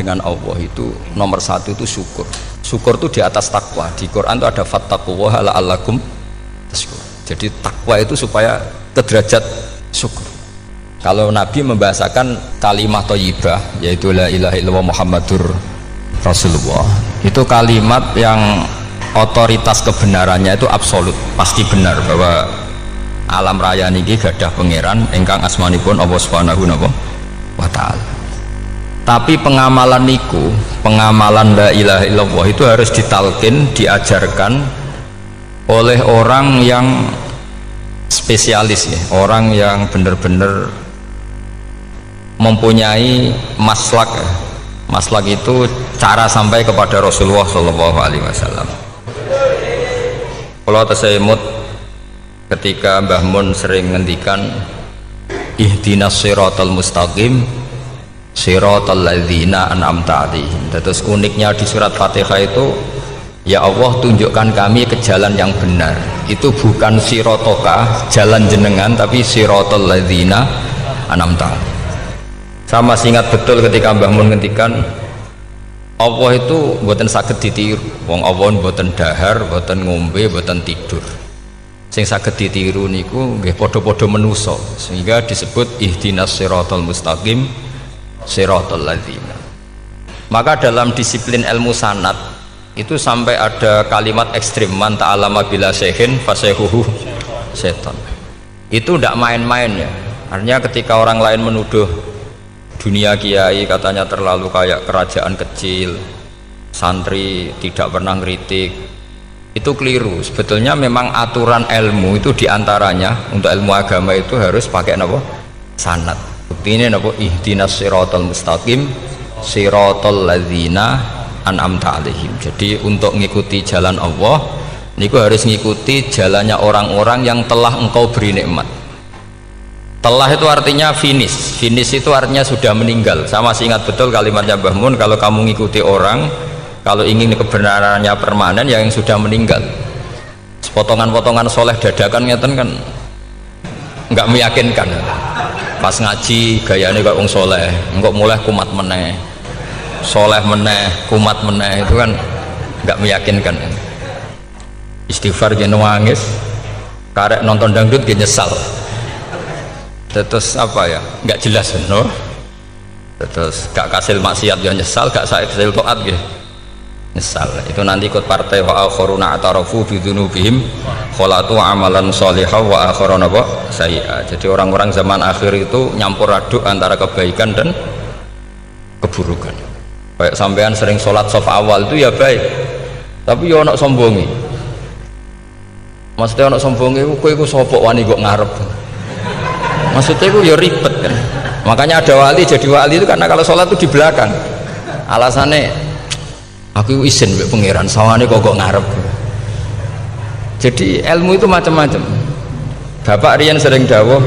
dengan Allah itu nomor satu itu syukur. Syukur itu di atas takwa. Di Quran itu ada fattaqullaha la'allakum tashkurun. Jadi takwa itu supaya ke derajat syukur. Kalau Nabi membahasakan kalimat thayyibah yaitu la ilaha illallah Muhammadur Rasulullah, itu kalimat yang otoritas kebenarannya itu absolut, pasti benar bahwa alam raya niki gadah pangeran ingkang asmanipun Allah Subhanahu wa taala. Tapi pengamalan niku, pengamalan la ilaha illallah itu harus ditalkin, diajarkan oleh orang yang spesialis ya, orang yang benar-benar mempunyai maslak. Maslak itu cara sampai kepada Rasulullah Shallallahu Alaihi Wasallam. Kalau tersemut ketika Mbah Mun sering ngendikan ihdinas siratal mustaqim siratal ladzina an'amta 'alaihim. Terus uniknya di surat Fatihah itu, ya Allah tunjukkan kami ke jalan yang benar. Itu bukan sirotoka jalan jenengan, tapi siratal ladzina an'amta 'alaihim. Saya masih ingat betul ketika Mbah Mun ngendikan Allah itu mboten saged ditiru. Wong Allah mboten dahar, mboten ngombe, mboten tidur. Sing saged ditiru niku nggih padha-padha manusa, sehingga disebut ihdinas siratal mustaqim siratal ladzina. Maka dalam disiplin ilmu sanad itu sampai ada kalimat ekstrim, man ta'allama bila syekhin fasehuhu setan. Itu tidak main-main ya. Artinya ketika orang lain menuduh dunia kiai katanya terlalu kayak kerajaan kecil, santri tidak pernah ngeritik, itu keliru. Sebetulnya memang aturan ilmu itu diantaranya untuk ilmu agama itu harus pakai apa? Sanad. Bukti ini apa? Ihdinas siratal mustaqim siratal ladzina an'amta 'alaihim. Jadi untuk mengikuti jalan Allah niku harus mengikuti jalannya orang-orang yang telah engkau beri nikmat. Telah itu artinya finish. Finish itu artinya sudah meninggal. Saya masih ingat betul kalimatnya Mbah Mun, kalau kamu mengikuti orang, kalau ingin kebenarannya permanen, yang sudah meninggal. Potongan-potongan soleh dadakan ngeten kan nggak meyakinkan. Pas ngaji gayanya kayak wong soleh, enggak mulai kumat meneh, soleh meneh, kumat meneh, itu kan nggak meyakinkan. Istighfar gini nangis, karek nonton dangdut gini nyesal. Terus apa ya, nggak jelas no? Terus gak kasil maksiat ya nyesal, gak kasil toat gitu nyesal. Itu nanti ikut partai wa akharuna atarafu bidzunubihim kholatu amalan sholihah wa akharuna sayyi'ah. Jadi orang-orang zaman akhir itu nyampur aduk antara kebaikan dan keburukan. Kayak sampean sering sholat shaf awal itu ya baik, tapi ya ono sombongi. Maksudnya ono sombongi kowe iku sapa wani kok ngarep. Maksudnya itu ya ribet kan. Makanya ada wali jadi wali itu karena kalau sholat itu di belakang. Alasannya aku izin mbek pangeran, sawane kok ngarep. Jadi ilmu itu macam-macam. Bapak riyen sering dawuh,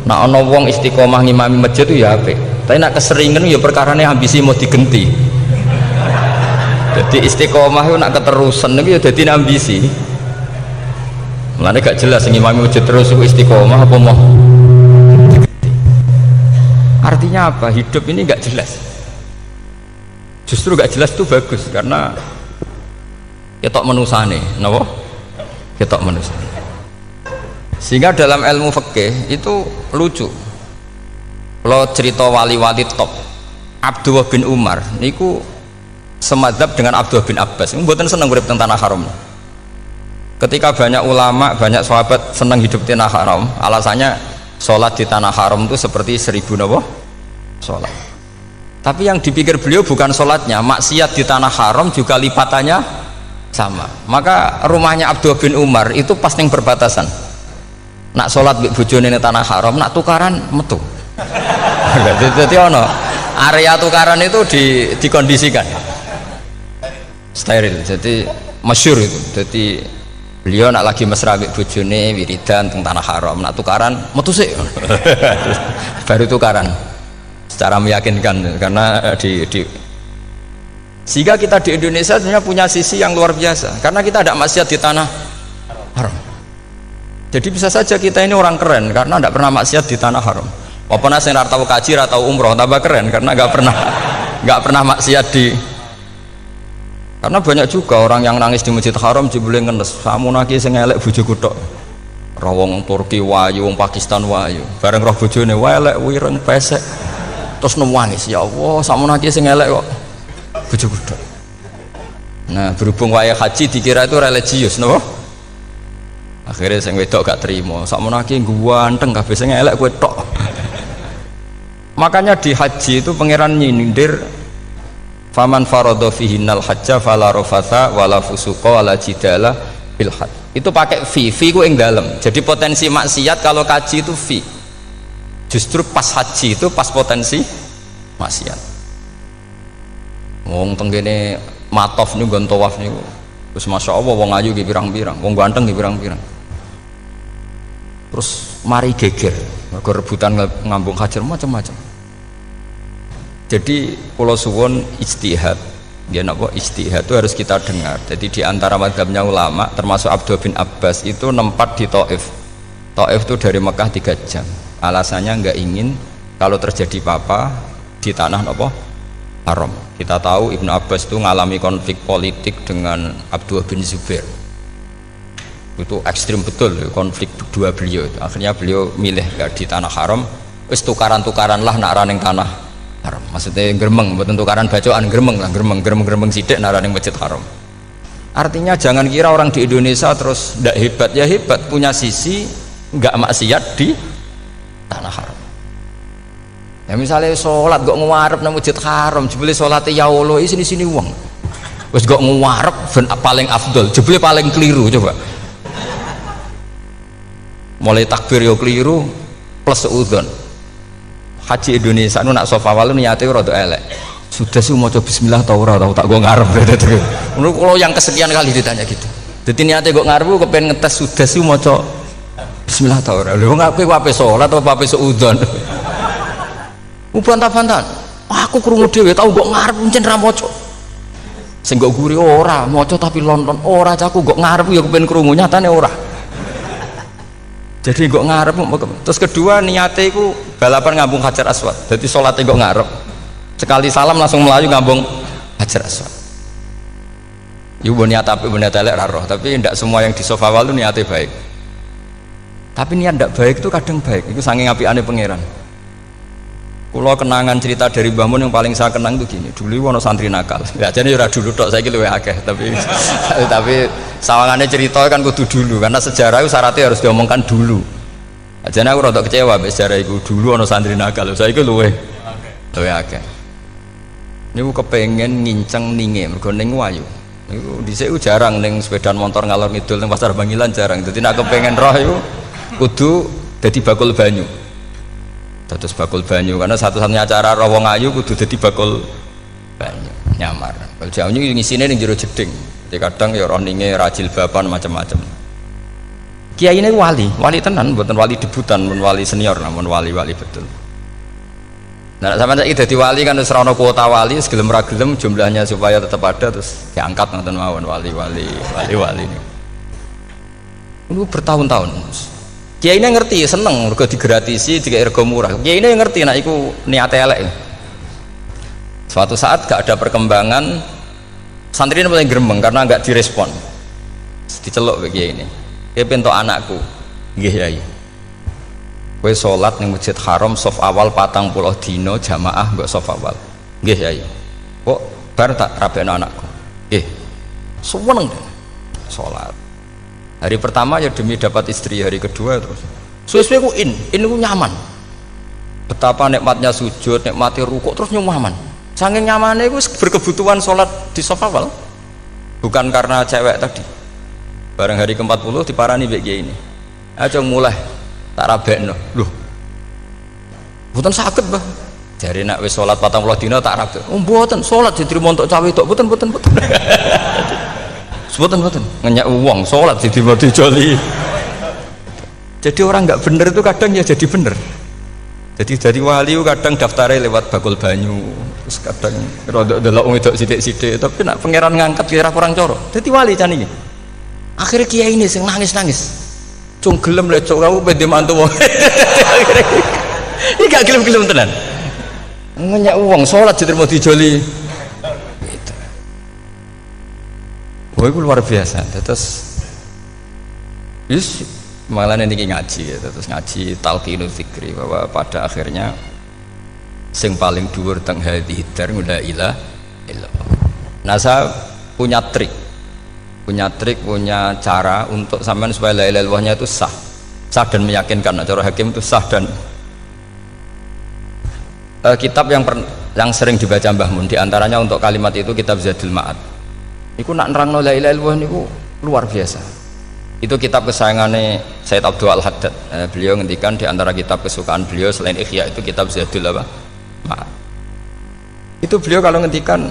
nek ana wong istiqomah ngimami masjid itu ya apik. Tapi nek keseringan ya perkarane ambisi mau digenti. Jadi istiqomah itu nek keterusan itu ya dadi ambisi. Mulane gak jelas ngimami masjid terus istiqomah apa mau. Artinya apa? Hidup ini nggak jelas. Justru nggak jelas itu bagus karena ketok menusane, napa? Ketok menusane. Sehingga dalam ilmu fikih itu lucu. Kalau cerita wali-wali top, Abdullah bin Umar, niku semadzhab dengan Abdullah bin Abbas. Mboten seneng urip teng tanah haram. Ketika banyak ulama, banyak sahabat senang hidup di tanah haram, alasannya sholat di tanah haram itu seperti 1000 napa? Sholat. Tapi yang dipikir beliau bukan sholatnya, maksiat di tanah haram juga lipatannya sama. Maka rumahnya Abdullah bin Umar itu pas ning perbatasan. Nak sholat mbek bojone ning tanah haram, nak tukaran metu. Jadi ono area tukaran itu dikondisikan steril. Jadi masyhur itu. Jadi beliau nak lagi mesra mbek bojone wiridan teng tanah haram, nak tukaran metu sik. Baru tukaran secara meyakinkan karena sehingga kita di Indonesia sebenarnya punya sisi yang luar biasa karena kita ada maksiat di tanah haram. Jadi bisa saja kita ini orang keren karena tidak pernah maksiat di tanah haram. Walaupun saya tahu kaji atau umroh tambah keren karena nggak pernah nggak pernah maksiat di. Karena banyak juga orang yang nangis di Masjid Haram jebule ngenes, samunaki sing elek bojoku tok. Rawong Turki wayu, wong Pakistan wayu. Bareng roh bojone elek wireng pesek. Terus nangis, ya Allah, samunaki sing elek kok bojoku tok. Nah, berhubung wae haji dikira itu religius, napa? Akhirnya sing wedok gak terima. Samunaki ganteng kabeh sing elek kowe tok. Makanya di haji itu pangeran nyindir faman faradha fihinnal hajja fala rafatha wala fusuqa wala jidala bil hajj. Itu pakai fi ku ing dalem. Jadi potensi maksiat kalau kaji itu fi. Justru pas haji itu pas potensi maksiat. Wong tenggene matof niku nggon tawaf niku. Terus masyaallah wong ayu nggih pirang-pirang, wong ganteng nggih pirang-pirang. Terus mari geger, mergo rebutan ngambung hajar macam-macam. Jadi kula suwun ijtihad. Dia napa ijtihad itu harus kita dengar. Jadi di antara mazhabnya ulama termasuk Abdullah bin Abbas itu nempat di Taif. Taif itu dari Mekah 3 jam. Alasannya nggak ingin kalau terjadi apa-apa di tanah apa haram. Kita tahu Ibnu Abbas itu mengalami konflik politik dengan Abdullah bin Zubair. Itu ekstrim betul konflik dua beliau. Akhirnya beliau milih nggak di tanah haram. Wis tukaran-tukaran lah nak raning tanah haram. Maksudnya gremeng, buat tukaran bacaan gremeng lah, gremeng sidik naraning Masjid Haram. Artinya jangan kira orang di Indonesia terus tidak hebat, ya hebat, punya sisi nggak maksiat di tanah haram. Ya misalnya sholat gak ngewarep nang Masjid Haram, jebule sholatnya ya Allah sini wong. Wis gak ngewarep paling afdol, jebule paling keliru coba. Mulai takbir yo keliru plus udzon. Haji Indonesia nu nak sofa walu niate rada elek. Sudah sih mau coba bismillah tau ora tau tak go ngarep gitu. Menurut kalau yang kesekian kali ditanya gitu. Dadi niate go ngarep kepen ngetes sudah sih mau coba bismillah tau ora. Lho ngapa kowe ape salat apa ape seudon. Bantah-bantahan. Aku krungu dhewe tau go ngarep pancen ra maca. Sing go guri ora maca tapi lonton ora caku go ngarep ya kepen krungu nyatane ora. Jadi kok ngarep. Terus kedua niate iku balapan ngambung Hajar Aswad. Jadi sholatnya kok ngarep. Sekali salam langsung melayu ngambung Hajar Aswad. Ibu niat apik niat elek ra roh, tapi tidak semua yang di sofa wal itu niatnya baik. Tapi niat tidak baik itu kadang baik. Itu saking apikane pangeran. Kulo kenangan cerita dari Mbah Mun yang paling saya kenang itu gini. Dulu ono santri nakal. Ya jadi ora dulu tok saiki luwih akeh, tapi sawangannya cerita kan kudu dulu karena sejarah itu syaratnya harus diomongkan dulu. Jadi aku rada kecewa mbek sejarah itu dulu ono santri nakal. Saiki luwih akeh. Niku kepengen nginceng ninge mergo ning wayu. Niku dhisik jarang ning sepedaan motor ngalor ngidul ning Pasar Bangilan jarang. Dadi nek kepengen roh iku kudu dadi bakul banyu. Terus bakul banyu karena satu-satunya cara roh wong ayu kudu dadi bakul banyu nyamar. Kalau jauh ini ngisine ning jero jeding. Jadi kadang ya roh ninge rajil bapan macam-macam. Kiai ini wali tenan, bukan wali debutan, bukan wali senior, namun wali betul. Nah, sampai saiki dadi wali kan wis ora ono kuota wali, segelem ra gelem jumlahnya supaya tetap ada terus diangkat ngoten mawon wali ini. Ini bertahun-tahun. Kiai ini ngerti, seneng mergo digratisi, dikai rego murah. Kiai ini ngerti nek iku niate elek. Suatu saat gak ada perkembangan, santri ini mulai gremeng karena gak direspon. Diceluk be kiai ini. Kiai pentok anakku. Nggih Yai. Kowe salat ning Masjid Haram saf awal 40 dina jamaah mbok saf awal. Nggih Yai. Kok bar tak rabekno anakku. Nggih. Seneng salat. Hari pertama ya demi dapat istri, hari kedua terus suwe-suwe ku in ku nyaman. Betapa nikmatnya sujud, nikmati rukuk terus nyaman. Saking nyamannya ku berkebutuhan sholat di sofa wal. Bukan karena cewek tadi. Bareng hari ke-40 diparani mbek kiai ini. Aja mulai tak rabekno. Loh. Mboten saged, Mbah. Jare nek wis sholat 40 dina tak rabek. Oh mboten, sholat diterima untuk cawe tok. Mboten. Mboten ngenyak uang sholat jadi mau dijoli. Jadi orang nggak bener itu kadang ya jadi bener. Jadi dari wali kadang daftarnya lewat bakul banyu, terus kadang rodok delok wedok sithik-sithik, tapi nak pangeran ngangkat kira kurang coro. Jadi wali can iki. Akhirnya kiai ini sing nangis. Cung gelem lecok kamu pede mantu wong. Iki gak gelem tenan. Ngenyak uang sholat jadi mau dijoli gitu. Wah itu luar biasa. Terus malah nanti ngaji ya, terus ngaji talqinu dzikri bahwa pada akhirnya sing paling dhuwur teng hadhihi dar la ilaha illallah. Nah saya punya trik, punya cara untuk sampean supaya la ilaha illallahnya itu sah dan meyakinkan. Nah, cara hakim itu sah dan kitab yang sering dibaca Mbah Mun diantaranya untuk kalimat itu kitab Zadul Ma'ad. Iku nak nerangno la ilaha illallah niku luar biasa. Itu kitab kesayangannya Sayyid Abdul Al-Haddad. Beliau ngendikan di antara kitab kesukaan beliau selain Ihya itu kitab Zadul Ma'ad. Itu beliau kalau ngendikan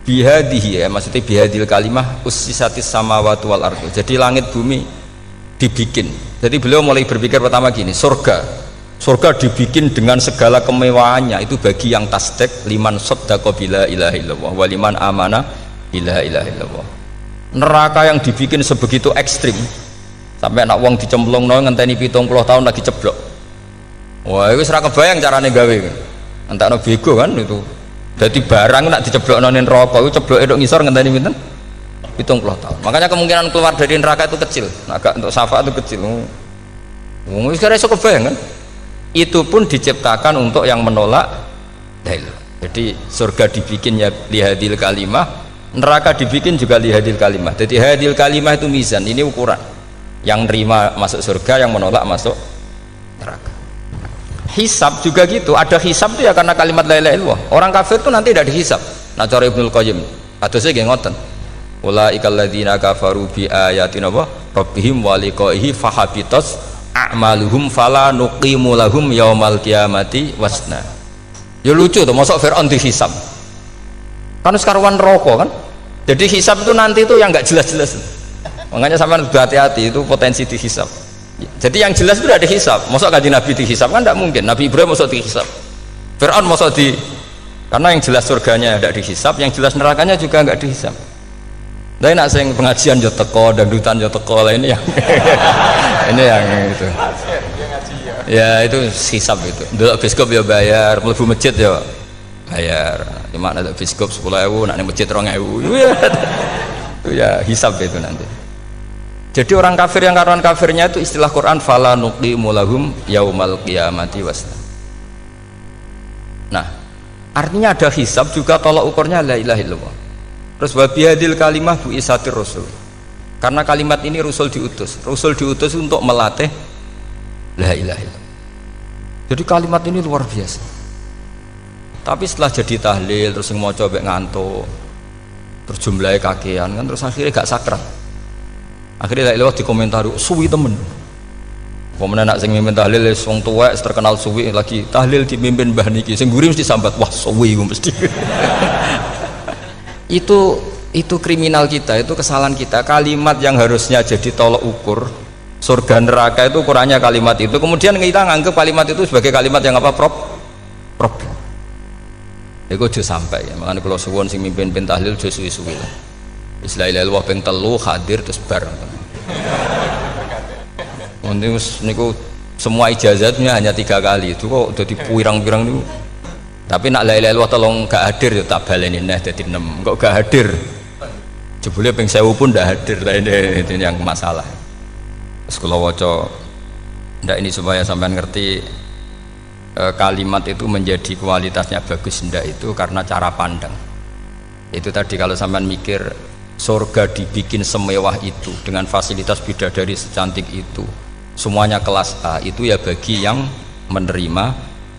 bihadihi maksudnya bihadil kalimah ussisatis samawati wal ardu. Jadi langit bumi dibikin. Jadi beliau mulai berpikir pertama gini, surga dibikin dengan segala kemewahannya itu bagi yang tasdek liman saddaqa bila ilaha illallah wa liman amana bila ilaha illallah. Neraka yang dibikin sebegitu ekstrim sampai anak wong dicemplung ngenteni 70 tahun lagi ceblok. Wah itu serah kebayang caranya gawe entakno bego kan itu. Jadi barang nak diceblokno ning neraka itu cebloke tok ngisor ngenteni pinten 70 tahun. Makanya kemungkinan keluar dari neraka itu kecil. Agak untuk syafaat itu kecil. Wong wis kira iso kebayang kan. Itu pun diciptakan untuk yang menolak dalil. Jadi surga dibikin ya lihadil kalimah, neraka dibikin juga lihadil kalimah. Jadi hadil kalimah itu mizan, ini ukuran. Yang nerima masuk surga, yang menolak masuk neraka. Hisab juga gitu, ada hisab itu ya karena kalimat la ilaha illallah. Orang kafir itu nanti tidak dihisab. Nah cara Ibnul Qayyim, adose nggih ngoten. Ulaikal ladzina kafaru bi ayatina rabbihim wa liqaihi fahabitas a'maluhum fala nuqimu lahum yaumal qiyamati wasna. Ya lucu tuh, masuk Fir'aun dihisab kan sekarang rokok kan, jadi hisab itu nanti itu yang nggak jelas-jelas, makanya sampai hati-hati itu potensi dihisab. Jadi yang jelas itu udah dihisab, masuk kaji Nabi dihisab kan tidak mungkin, Nabi Ibrahim masuk dihisab, Fir'aun masuk di, karena yang jelas surganya tidak dihisab, yang jelas nerakanya juga nggak dihisab. Tapi nak sing pengajian yo teko, dangdutan yo teko lah ini yang ini yang itu. Ya itu hisab itu. Delok biskop yo bayar, mlebu masjid yo bayar. Cuma ada biskop 10.000, nak ning masjid 2.000. Itu ya hisab itu nanti. Jadi orang kafir yang karuan kafirnya itu istilah Quran fala nuqimu lahum yaumal qiyamati wasna. Nah, artinya ada hisab juga tolak ukurnya la ilaha illallah. Terus wabihadil kalimah bu isatir rasul, karena kalimat ini rasul diutus untuk melatih la ilaha illallah. Jadi kalimat ini luar biasa. Tapi setelah jadi tahlil terus mau coba ngantuk, terus jumlahnya kakean kan, terus akhirnya gak sakral. Akhirnya la ilaha dikomentari suwi temen. Kemudian nak sing mimpin tahlil wong tuwek terkenal suwi lagi tahlil dimimpin mbah niki, sing guri mesti sambat wah suwi mesti. itu kriminal kita, itu kesalahan kita. Kalimat yang harusnya jadi tolok ukur surga neraka itu ukurannya kalimat itu, kemudian kita nganggap kalimat itu sebagai kalimat yang apa problem. Itu aja sampai ya, makanya kalau suwon sing mimpin tahlil aja suwi-suwi lah. Istilah illallah ping 3 hadir terus bareng. Niku semua ijazatnya hanya 3 kali itu kok udah pirang-pirang niku. Tapi nak la ilaha illallah tolong gak hadir ya tak baleni neh dadi 6. Kok gak hadir? Jebule ping 1000 pun ndak hadir. Lah ini yang masalah. Terus kula waca ndak ini supaya sampean ngerti kalimat itu menjadi kualitasnya bagus ndak itu karena cara pandang. Itu tadi kalau sampean mikir surga dibikin semewah itu dengan fasilitas bidadari secantik itu, semuanya kelas A, itu ya bagi yang menerima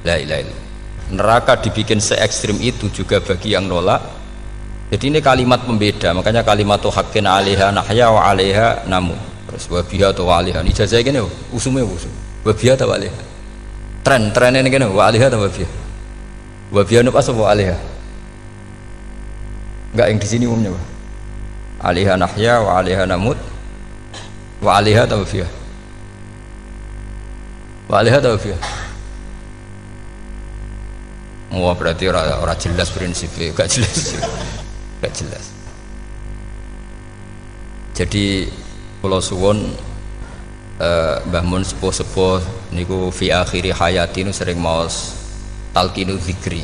la ilaha illallah. Neraka dibikin se ekstrim itu juga bagi yang nolak. Jadi ini kalimat pembeda, makanya kalimat haqqin 'alaiha nahya wa 'alaiha namu. Terus wa biha wa 'alaiha. Ijazah gini usume usum. Wa biha ta 'alaiha. Tren ini gini wa 'alaiha ta wa biha. Wa biha apa wa 'alaiha? Enggak yang di sini umumnya, Pak. 'Alaiha nahya wa 'alaiha namut. Wa 'alaiha ta wa biha. Wa 'alaiha ta wa biha. Wah berarti orang jelas prinsipnya, gak jelas. Jadi kalau suwon Mbah Mun sepuh-sepuh niku fi akhiri hayati nu sering maos talqinu dzikri,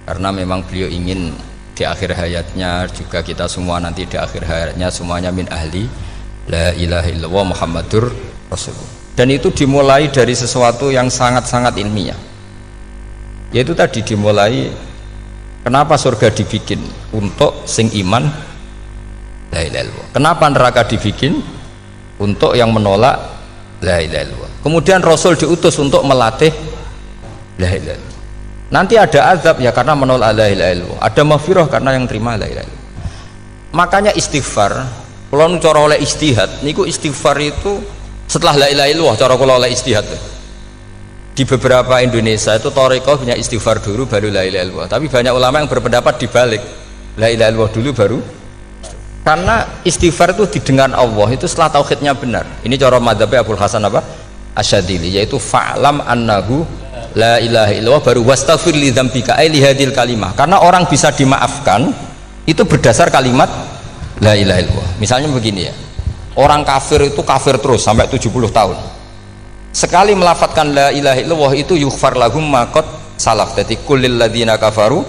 karena memang beliau ingin di akhir hayatnya juga kita semua nanti di akhir hayatnya semuanya min ahli la ilaha illallah Muhammadur Rasulullah. Dan itu dimulai dari sesuatu yang sangat-sangat ilmiah, yaitu tadi dimulai kenapa surga dibikin untuk sing iman la ilaha illallah, kenapa neraka dibikin untuk yang menolak la ilaha illallah. Kemudian Rasul diutus untuk melatih la ilaha illallah. Nanti ada azab ya karena menolak la ilaha illallah, ada maghfirah karena yang terima la ilaha illallah. Makanya istighfar, kalau cara oleh ijtihad niku istighfar itu setelah la ilaha illallah, cara kula oleh ijtihad di beberapa Indonesia itu thariqah punya istighfar dulu baru la ilaha illallah, tapi banyak ulama yang berpendapat dibalik, la ilaha illallah dulu baru, karena istighfar itu didengar Allah itu setelah tauhidnya benar. Ini cara madzhabnya Abul Hasan apa Asyadzili, yaitu fa'lam annahu la ilaha illallah baru wastaghfir li dzambika ai li hadil kalimah, karena orang bisa dimaafkan itu berdasar kalimat la ilaha illallah. Misalnya begini ya, orang kafir itu kafir terus sampai 70 tahun, sekali melafatkan la ilaha illallah itu yughfar lahum ma qad salaf. Jadi kullil ladzina kafaru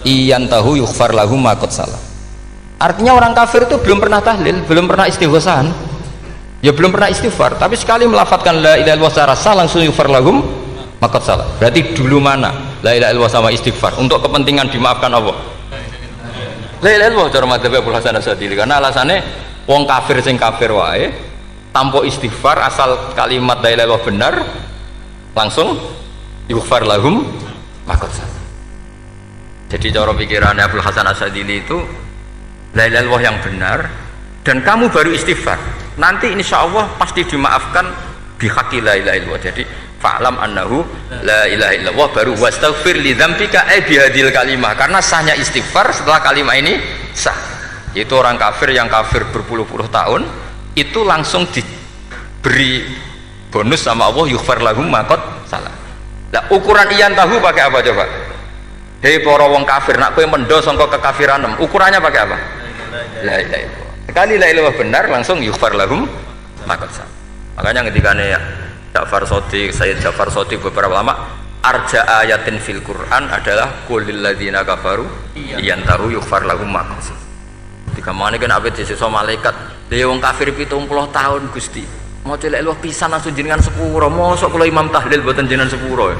iyantahu yughfar lahum ma qad salaf. Artinya orang kafir itu belum pernah tahlil, belum pernah istighosah, ya belum pernah istighfar, tapi sekali melafatkan la ilaha illallah secara sah langsung yughfar lahum ma qad salaf. Berarti dulu mana la ilaha illallah sama istighfar untuk kepentingan dimaafkan Allah? La ilaha illallah cara madzhab Abul Hasan Asyadzili, karena alasannya wong kafir sing kafir wae tanpa istighfar, asal kalimat la ilaha illallah benar langsung yughfar lahum ma qad salaf. Jadi cara pikirannya Abul Hasan Asyadzili itu la ilaha illallah yang benar dan kamu baru istighfar, nanti insya Allah pasti dimaafkan bihaqi la ilaha illallah. Jadi fa'lam annahu la ilaha illallah baru wastaghfir li dzambika ai bihadil kalimah, karena sahnya istighfar setelah kalimat ini sah. Yaitu orang kafir yang kafir berpuluh-puluh tahun itu langsung diberi bonus sama Allah yughfar lahum ma qad salah. Lah ukuran iyan tahu pakai apa coba? Hei para wong kafir, nak kowe mendo sangka kekafiran, ukurannya pakai apa? La ilaha illallah. Sekali la ilaha benar langsung yughfar lahum ma qad salah. Makanya ketika Ja'far Shadiq, Sayyid Ja'far Shadiq, beberapa lama arja ayatin fil Quran adalah qulil ladzina kafaru iyantahu yughfar lahum ma qad salah. Ketika mana kan abet sisa malaikat dia wong kafir 70 tahun Gusti mau celek luah pisan langsung jenengan sepuro, mosok kula imam tahlil boten jenengan sepuro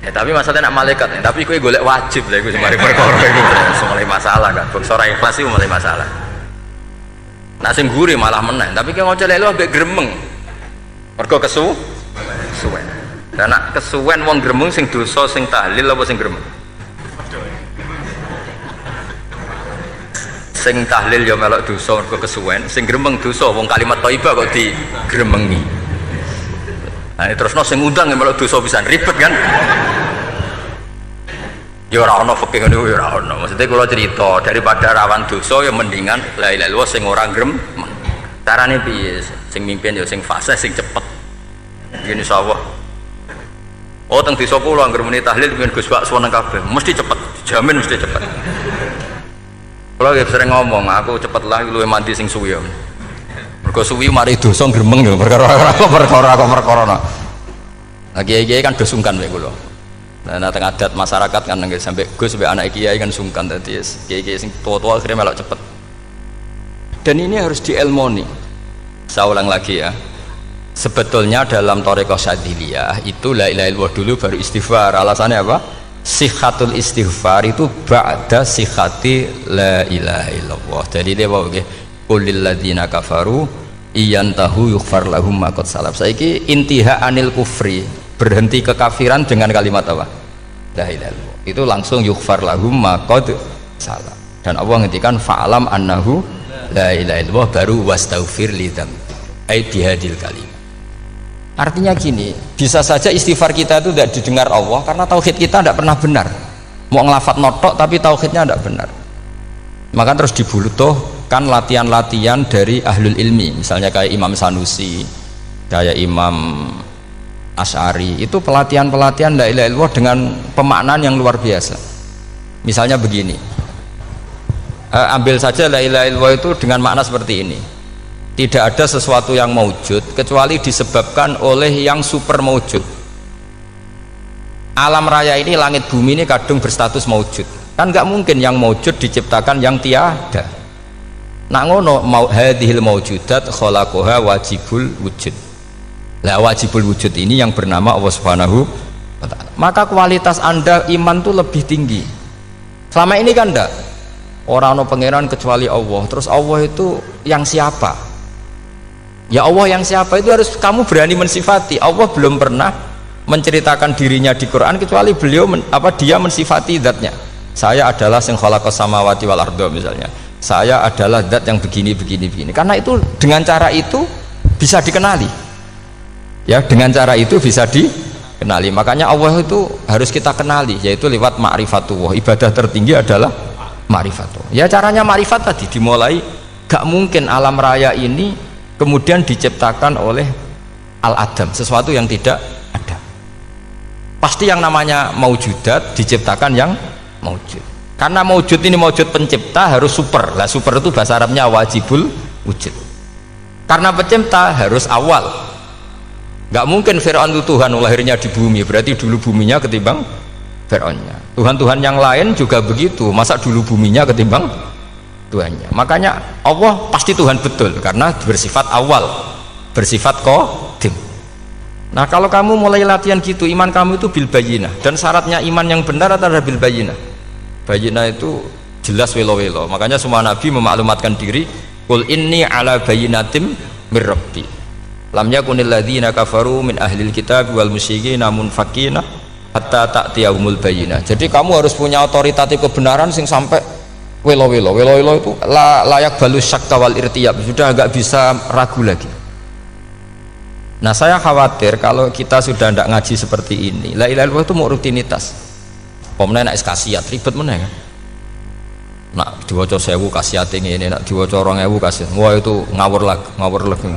ya tapi masalahnya nak malaikat ya. Tapi kowe golek wajib lah iku semari perkara iku mulai masalah kan bangsa ora ikhlas iku mulai masalah. Nak sing guri malah meneh, tapi kowe mau celek luah mbek gremeng mergo kesuwen. Dan nak kesuwen wong gremeng sing dosa sing tahlil apa sing gremeng? Sing tahlil ya melok dosa mergo kesuwen, sing gremeng dosa wong kalimat thayyibah kok digremengi. Nah terusno sing ngundang ya melok dosa pisan, ribet kan? Ya ora ono fikih ngono ya ora ono. Maksudnya kula cerita daripada rawan dosa ya mendingan la ilaha illallah sing ora gremeng. Carane piye? Sing mimpin ya sing fasih sing cepet. Ngene insyaallah. Oh teng desa kula anggere muni tahlil pengen Gus Pak suweneng kabeh, mesti cepet, dijamin mesti cepet. Kalau sering ngomong, aku cepet lah luwih mandi sing suwi ya. Mergo suwi mari dosa gremeng ya, perkara. Nah kiai-kiai kan do sungkan mek kula. Nah teng adat masyarakat kan nggih sampai Gus sampai anak kiai kan sungkan, dadi kiai-kiai sing tua-tua akhirnya melok cepet. Dan ini harus diilmoni. Saya ulang lagi ya. Sebetulnya dalam thariqah Syadziliyah itu la ilaha illallah dulu baru istighfar. Alasannya apa? Sikhatul istighfar itu ba'da sikhati la ilaha illallah. Jadi dia bawa ke qulil ladzina kafaru iyantahu yughfar lahum ma qad salaf. Saiki intiha anil kufri, berhenti kekafiran dengan kalimat apa? La ilaha illallah. Itu langsung yughfar lahum ma qad salaf. Dan Allah ngendikan fa'lam annahu la ilaha illallah baru wastaghfir li dzambi ai bihadil kalim. Artinya gini, bisa saja istighfar kita itu tidak didengar Allah karena tauhid kita tidak pernah benar. Mau ngelafat notok tapi tauhidnya tidak benar. Maka terus dibutuhkan latihan-latihan dari ahlul ilmi, misalnya kayak Imam Sanusi, kayak Imam Asy'ari. Itu pelatihan-pelatihan la ilaha illallah dengan pemaknaan yang luar biasa. Misalnya begini, ambil saja la ilaha illallah itu dengan makna seperti ini. Tidak ada sesuatu yang maujud kecuali disebabkan oleh yang super maujud. alam raya ini, langit bumi ini kadung berstatus maujud. Kan nggak mungkin yang maujud diciptakan yang tiada. Nak ngono mau hadhil maujudat khalaqaha wajibul wujud. Lah wajibul wujud ini yang bernama Allah Subhanahu wa ta'ala. Maka kualitas Anda iman tuh lebih tinggi. Selama ini kan enggak, orang no pangeran kecuali Allah. Terus Allah itu yang siapa? Ya Allah yang siapa itu harus kamu berani mensifati. Allah belum pernah menceritakan dirinya di Quran kecuali beliau dia mensifati zatnya. Saya adalah sing khalaqas samawati wal arda misalnya. Saya adalah zat yang begini. Karena itu dengan cara itu bisa dikenali. Ya, dengan cara itu bisa dikenali. Makanya Allah itu harus kita kenali, yaitu lewat ma'rifatullah. Ibadah tertinggi adalah ma'rifatullah. Ya caranya ma'rifat tadi dimulai. Gak mungkin alam raya ini kemudian diciptakan oleh al-adam, sesuatu yang tidak ada. Pasti yang namanya maujudat diciptakan yang maujud. Karena maujud ini maujud pencipta harus super. Lah super itu bahasa Arabnya wajibul wujud. Karena pencipta harus awal. Gak mungkin Fir'aun itu Tuhan lahirnya di bumi, berarti dulu buminya ketimbang Fir'aunnya. Tuhan-Tuhan yang lain juga begitu, masa dulu buminya ketimbang Tuhannya. Makanya Allah pasti Tuhan betul karena bersifat awal, bersifat qadim. Nah kalau kamu mulai latihan gitu, iman kamu itu bil bayyinah. Dan syaratnya iman yang benar adalah bil bayyinah. Bayyinah itu jelas welo-welo. Makanya semua nabi memaklumatkan diri, qul inni ala bayyinatim mir rabbi. Lam yakunil ladzina kafaru min ahlil kitab wal musyrikin munfakina hatta ta'tiyahumul bayyinah. Jadi kamu harus punya otoritatif kebenaran sing sampai welo-welo itu layak balus syakka wal irtiyab, sudah agak bisa ragu lagi. Nah saya khawatir kalau kita sudah tidak ngaji seperti ini, la ilaha illallah itu mau rutinitas. Pemenang nak kasiat ribet mana kan? Nak diwaca 1000 kasiat ini, nak diwaca 2000 kasiat, wah itu ngawur lagi.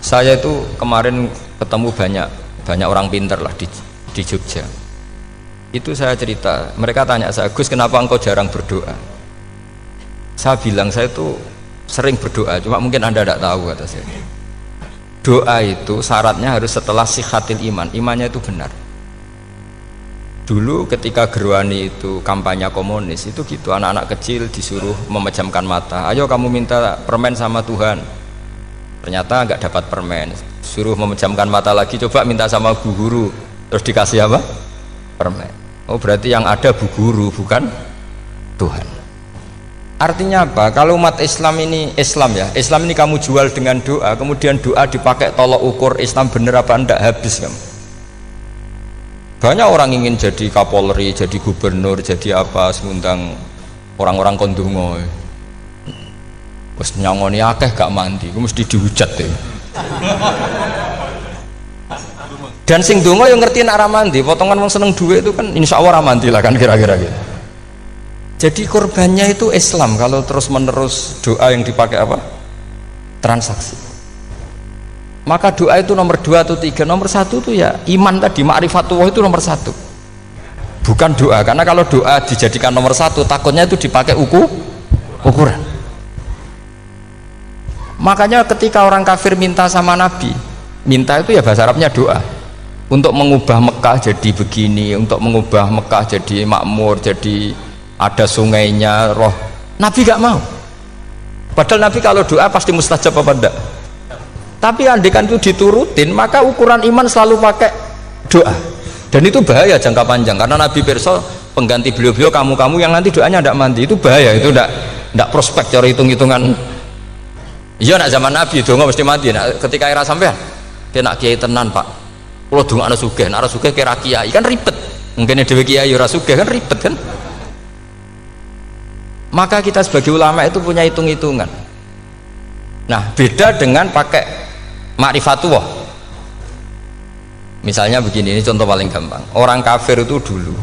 Saya itu kemarin ketemu banyak orang pintar lah di Jogja. Itu saya cerita, mereka tanya saya, Gus kenapa engkau jarang berdoa? Saya bilang saya itu sering berdoa, cuma mungkin Anda tidak tahu kata saya. Doa itu syaratnya harus setelah sihatil iman, imannya itu benar. Dulu ketika Gerwani itu kampanye komunis itu gitu, anak-anak kecil disuruh memejamkan mata, ayo kamu minta permen sama Tuhan, ternyata nggak dapat permen, suruh memejamkan mata lagi, coba minta sama bu guru, terus dikasih apa? Permen. Oh berarti yang ada bu guru bukan Tuhan. Artinya apa? Kalau umat Islam ini Islam ini kamu jual dengan doa, kemudian doa dipakai tolok ukur Islam bener apa enggak, habis kamu. Banyak orang ingin jadi Kapolri, jadi gubernur, jadi apa, mengundang orang-orang kondungo. Wes nyangoni akeh gak mandi, mesti dihujat deh. Dan sing donga yang ngerti nak mandi, potongan wong seneng duit itu kan insya Allah mandi lah kan kira-kira gitu. Jadi korbannya itu Islam kalau terus menerus doa yang dipakai apa? Transaksi. Maka doa itu nomor 2 atau 3, nomor 1 itu ya iman tadi, ma'rifatullah itu nomor 1. Bukan doa, karena kalau doa dijadikan nomor 1 takutnya itu dipakai ukuran. Makanya ketika orang kafir minta sama Nabi, minta itu ya bahasa Arabnya doa. Untuk mengubah Mekah jadi begini, untuk mengubah Mekah jadi makmur, jadi ada sungainya, roh. Nabi gak mau. Padahal Nabi kalau doa pasti mustajab apa enggak? Tapi andekan itu diturutin, maka ukuran iman selalu pakai doa. Dan itu bahaya jangka panjang, karena Nabi pirsa pengganti beliau-beliau kamu-kamu yang nanti doanya tidak mandi, itu bahaya, itu tidak prospek cara hitung-hitungan. Iya nak zaman Nabi donga mesti mati. Nah, ketika era sampean dia nak kiai tenan Pak, kalau donga ana sugih, nak sugih kira kiai kan ribet. Mungkin dhewe kiai ora sugih kan ribet kan. Maka kita sebagai ulama itu punya hitung-hitungan. Nah beda dengan pakai ma'rifatullah. Misalnya begini, ini contoh paling gampang. Orang kafir itu dulu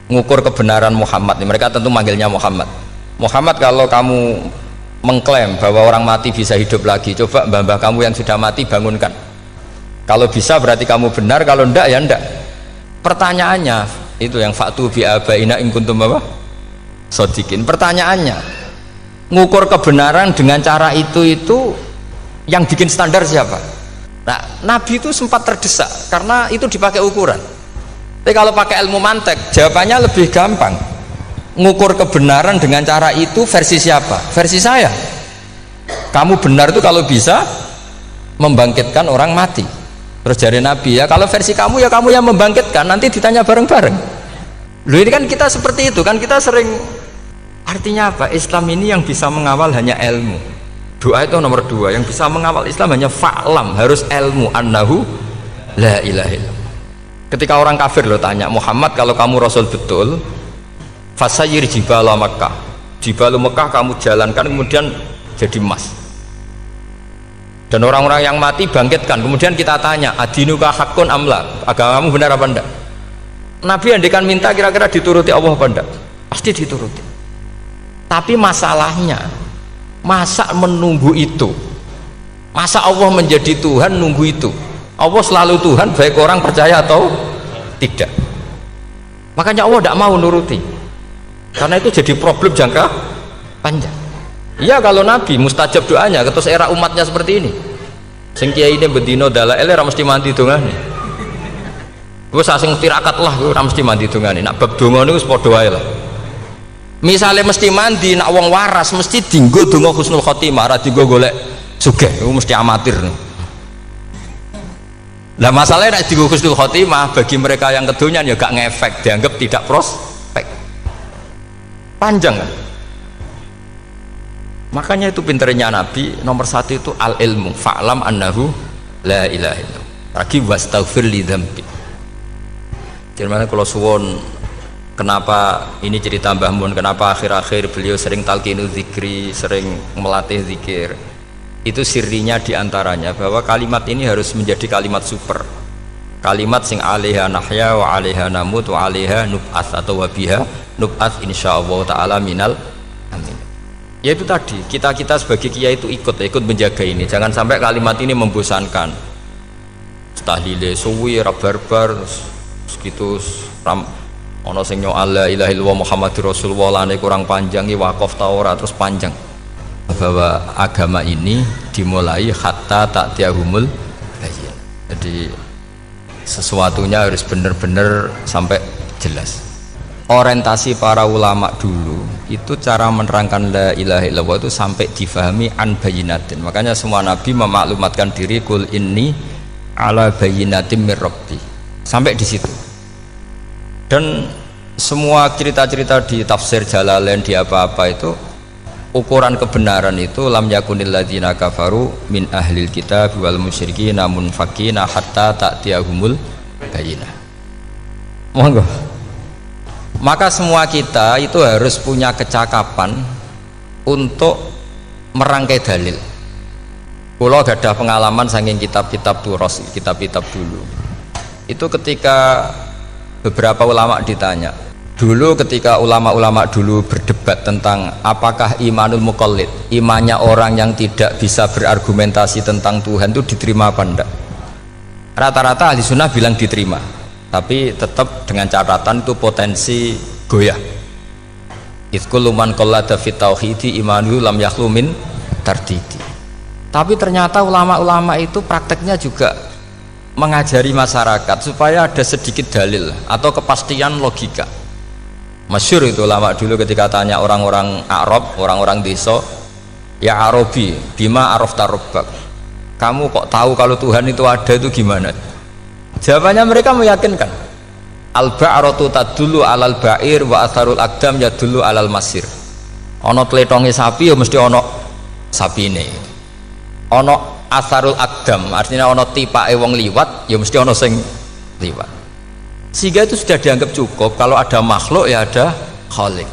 mengukur kebenaran Muhammad, mereka tentu manggilnya Muhammad. Muhammad, kalau kamu mengklaim bahwa orang mati bisa hidup lagi, coba mbah-mbah kamu yang sudah mati bangunkan. Kalau bisa berarti kamu benar, kalau ndak ya ndak. Pertanyaannya itu yang faktu bi abaina in kuntum apa? Sodikin. Pertanyaannya, ngukur kebenaran dengan cara itu yang bikin standar siapa? Nah, Nabi itu sempat terdesak karena itu dipakai ukuran. Tapi kalau pakai ilmu mantek, jawabannya lebih gampang. Ngukur kebenaran dengan cara itu versi siapa? Versi saya. Kamu benar itu kalau bisa membangkitkan orang mati. Terus jari Nabi, ya kalau versi kamu ya kamu yang membangkitkan, nanti ditanya bareng-bareng. Loh ini kan kita seperti itu kan, kita sering. Artinya apa? Islam ini yang bisa mengawal hanya ilmu. Doa itu nomor 2, yang bisa mengawal Islam hanya fa'lam, harus ilmu annahu la ilaha illallah. Ketika orang kafir lo tanya, Muhammad kalau kamu Rasul betul, fasayir jibala Makkah, jibalu Mekah kamu jalankan kemudian jadi emas, dan orang-orang yang mati bangkitkan, kemudian kita tanya, adinuka hakun amla, agamamu benar apa enggak? Nabi andikan minta kira-kira dituruti Allah apa enggak? Pasti dituruti. Tapi masalahnya, masa menunggu itu? Masa Allah menjadi Tuhan nunggu itu? Allah selalu Tuhan baik orang percaya atau tidak. Makanya Allah tidak mau nuruti, karena itu jadi problem jangka panjang. Iya kalau Nabi mustajab doanya, terus era umatnya seperti ini, sing kiai ini bedino dalail ora mesti mandi dongane, gue sing tirakat lah gue ora mesti mandi dongane, nak bab donga niku wis padha wae lah. Misalnya mesti mandi, nak wong waras mesti dinggo donga husnul khotimah, ora dinggo golek sugih, itu mesti amatir nih. Nah masalahnya nak dinggo husnul khotimah bagi mereka yang kedonyan ya gak ngefek, dianggap tidak prospek. Panjang kan? Makanya itu pinternya Nabi nomor 1 itu al ilmu, fa'lam annahu la ilaha illallah. Lagi wastaghfir li dzambi. Jadi kalau suwon, kenapa ini cerita Mbah Mun, kenapa akhir-akhir beliau sering talqinu zikri, sering melatih zikir, itu sirinya diantaranya bahwa kalimat ini harus menjadi kalimat super, kalimat sing alaiha nahya wa alaiha namut wa alaiha nub'ats, atau wabiha nub'ats insyaallah ta'ala minal amin. Ya itu tadi, kita sebagai kiai itu ikut menjaga ini, jangan sampai kalimat ini membosankan. Tahlile suwi barbar segitu ram ono sing nyoal la ilaha illallah Muhammadur Rasulullah lane kurang panjang iki wakaf ta ora, terus panjang. Bahwa agama ini dimulai hatta ta'tiyahumul bayyinah. Jadi sesuatunya harus benar-benar sampai jelas. Orientasi para ulama dulu itu cara menerangkan la ilaha illallah itu sampai difahami an bayyinatin. Makanya semua nabi memaklumatkan diri kul inni ala bayyinatin mir rabbi, sampai di situ. Dan semua cerita-cerita di tafsir Jalalain, di apa-apa itu ukuran kebenaran itu lam yakunil ladzina kafaru min ahlil kitab wal musyrikin namun fakina hatta ta'tiyahumul bayyinah. Monggo. Maka semua kita itu harus punya kecakapan untuk merangkai dalil. Kalau gak ada pengalaman saking kitab-kitab turos, kitab-kitab dulu, itu ketika beberapa ulama ditanya dulu, ketika ulama-ulama dulu berdebat tentang apakah imanul muqallid, imannya orang yang tidak bisa berargumentasi tentang Tuhan itu diterima apa enggak, rata-rata ahli sunnah bilang diterima, tapi tetap dengan catatan itu potensi goyah. Idzkullu man qallada fit tauhidi imanu lam yakhlu min tardidi. Tapi ternyata ulama-ulama itu prakteknya juga mengajari masyarakat supaya ada sedikit dalil atau kepastian logika. Masyhur itu ulama dulu ketika tanya orang-orang Arab, orang-orang desa, ya Arabi bima arafta rabbak, kamu kok tahu kalau Tuhan itu ada, itu gimana? Jawabannya mereka meyakinkan, al-ba'ratu tadullu alal ba'ir wa atharul aqdam yadullu alal masir. Ono tletonge sapi ya mesti ono sapine, ono atharul aqdam artinya ono tipake wong liwat ya mesti ono sing liwat. Sehingga itu sudah dianggap cukup, kalau ada makhluk ya ada khalik.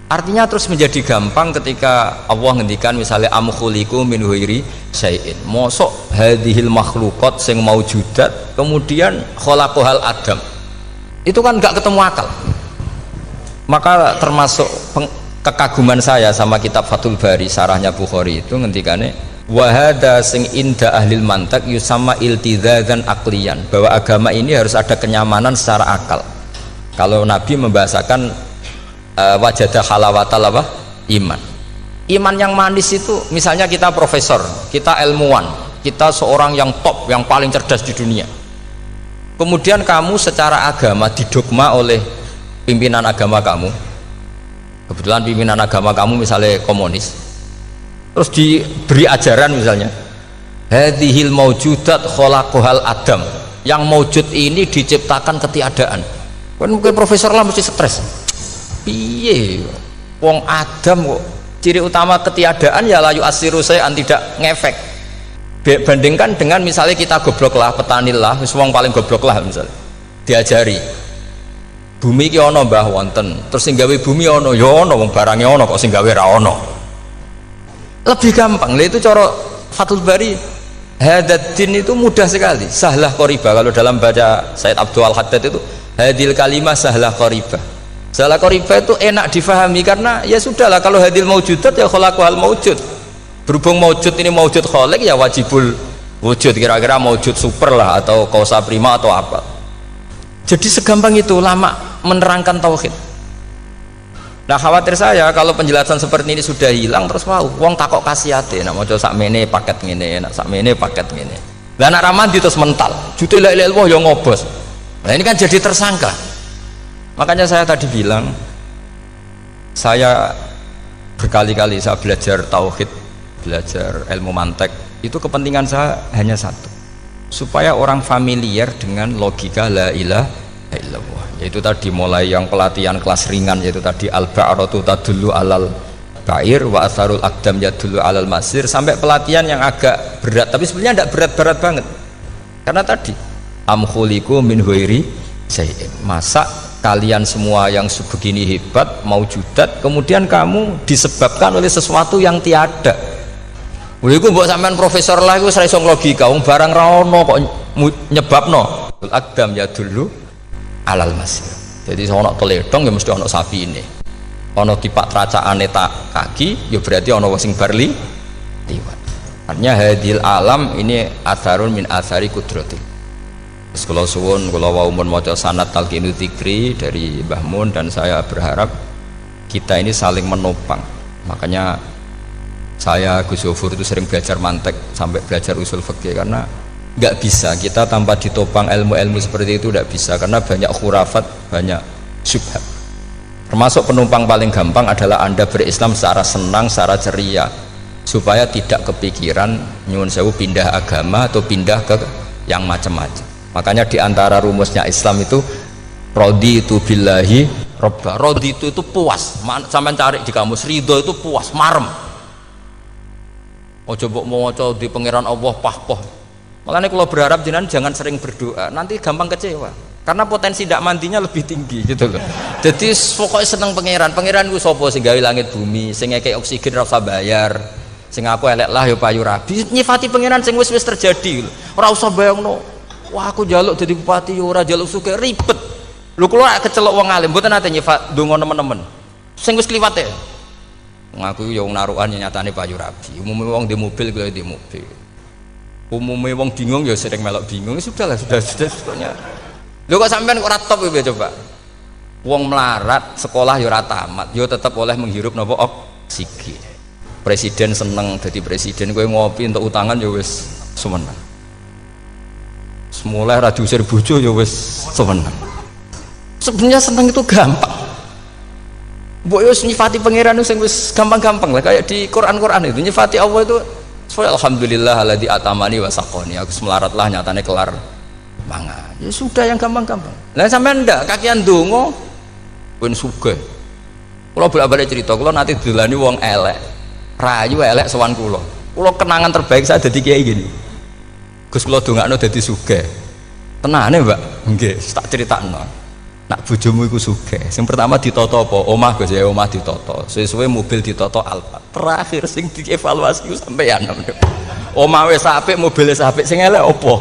Artinya terus menjadi gampang ketika Allah ngendikan misalnya am khuliqu min ghairi syai'in, mosok hadhil makhluqat sing maujudat kemudian khalaqahal adam, itu kan nggak ketemu akal. Maka termasuk kekaguman saya sama kitab Fathul Bari sarahnya Bukhari itu ngendikane wahada sing inda ahlil mantak yusama iltidzadan aklian, bahwa agama ini harus ada kenyamanan secara akal. Kalau Nabi membahasakan wajadah halawatal apa? Iman. Iman yang manis itu misalnya kita profesor, kita ilmuwan, kita seorang yang top, yang paling cerdas di dunia. kemudian kamu secara agama didogma oleh pimpinan agama kamu, kebetulan pimpinan agama kamu misalnya komunis, terus diberi ajaran misalnya hadhil maujudat khalaqahal adam, yang maujud ini diciptakan ketiadaan. Kan mungkin profesor lah mesti stres, piye wong Adam kok ciri utama ketiadaan ya layu asiru saya tidak ngefek. Bandingkan dengan misalnya kita goblok lah, petani lah, wong paling goblok lah misalnya diajari bumi ki ana mbah wonten, terus sing gawe bumi ana ya ana, wong barange ana kok sing gawe ra ana. Lebih gampang lah itu cara Fathul Bari. Hadaddin itu mudah sekali, sahlah qoribah. Kalau dalam baca Said Abdul Haddad itu hadil kalimah sahlah qoribah. Sahlah qoribah itu enak difahami karena ya sudahlah, kalau hadil maujudat ya khalaqahal maujud. Berhubung maujud ini maujud khaliq ya wajibul wujud, kira-kira maujud super lah atau kausa prima atau apa. Jadi segampang itu ulama menerangkan tauhid. Nah khawatir saya kalau penjelasan seperti ini sudah hilang, terus wow, wong takok kasihate, nak maca sakmene paket ngene, nak sakmene paket ngene. Lah nak ramadi terus mental, jute la ilaha illallah ya ngobos. Nah ini kan jadi tersangka. Makanya saya tadi bilang, saya berkali-kali saya belajar tauhid, belajar ilmu mantek, itu kepentingan saya hanya satu, supaya orang familiar dengan logika la ilaha illallah, yaitu tadi mulai yang pelatihan kelas ringan, yaitu tadi al-ba'ratu tadullu alal ba'ir wa asarul aqdam yadullu alal masir, sampai pelatihan yang agak berat, tapi sebenarnya tidak berat-berat banget, karena tadi am khuliqu min ghairi syai'in, masa kalian semua yang sebegini hebat maujudat kemudian kamu disebabkan oleh sesuatu yang tiada. Iku mbok sampean profesor lah iku ora iso logika, wong barang ra ono kok nyebabno al-aqdam yadullu alal masir. Jadi ono teledong ya mesti ono sapi ini, ono tipak tracaane tak kaki ya berarti ono sing barli liwat. Artinya hadil alam ini atharun min athari kudrati. Terus kalau suwun kalau wau mun maca sanad talqinu dzikri dari Mbah Mun, dan saya berharap kita ini saling menopang. Makanya saya Gus Zofur itu sering belajar mantek sampai belajar usul fikih, karena nggak bisa kita tanpa ditopang ilmu-ilmu seperti itu, tidak bisa, karena banyak khurafat, banyak syubhat. Termasuk penumpang paling gampang adalah Anda berislam secara senang, secara ceria, supaya tidak kepikiran nyuwun sewu pindah agama atau pindah ke yang macam-macam. Makanya diantara rumusnya Islam itu raditu billahi robba. Raditu itu puas, sampean cari di kamus, ridho itu puas, marem. Ojo mbok maca di pangeran Allah pah-pah. Makanya kalau berharap jenengan jangan sering berdoa, nanti gampang kecewa, karena potensi tidak mandinya lebih tinggi gitu loh. Jadi pokoknya seneng pangeran ku sapa sing gawe langit bumi, sing ngekek oksigen ora usah bayar, sing aku elek lah ya payu rabi, nyifati pangeran sing wis terjadi, ora usah bayangno. Wah aku jaluk jadi bupati ya ora jaluk suke ribet. Lho kula kecelok wong alim mboten nate nyifat donga nemen-nemen. Sing wis kliwate. Ngaku ya wong narukan nyatane payu rabi. Umume wong di mobil kula di mobil. Umumnya wong bingung ya sering melok bingung, sudah sebetulnya. Lho kok sampean kok ora top ya coba. Wong melarat sekolah ya ora tamat, ya tetep oleh menghirup napa oksigen. Presiden seneng jadi presiden, kowe ngopi untuk utangan ya wis semeneng. Semulai ra diusir bojo ya wis semeneng. Sebenarnya seneng itu gampang. Mbok yo nyifati pangeran sing wis gampang-gampang lah, kayak di Quran itu nyifati Allah itu alhamdulillah alladzi atamani wa saqoni, aku semelarat lah nyatane kelar mangan. Ya sudah yang gampang-gampang. Lah sampean ndak kakian donga ben sugih. Kula bolak-balik cerita, kula nanti dilani wong elek. Rayu elek sowan kula. Kula kenangan terbaik saya dadi kiai gini. Gus kula dongakno dadi sugih. Tenane, Mbak? Nggih, tak critakno. Nak bojomu iku sugih. Sing pertama ditoto apa? Omah Gus, ya omah ditoto. Suwe-suwe mobil ditoto Alphard. Terakhir sing dievaluasi ku sampeyan. Omah wis apik, mobil wis apik, sing elek apa?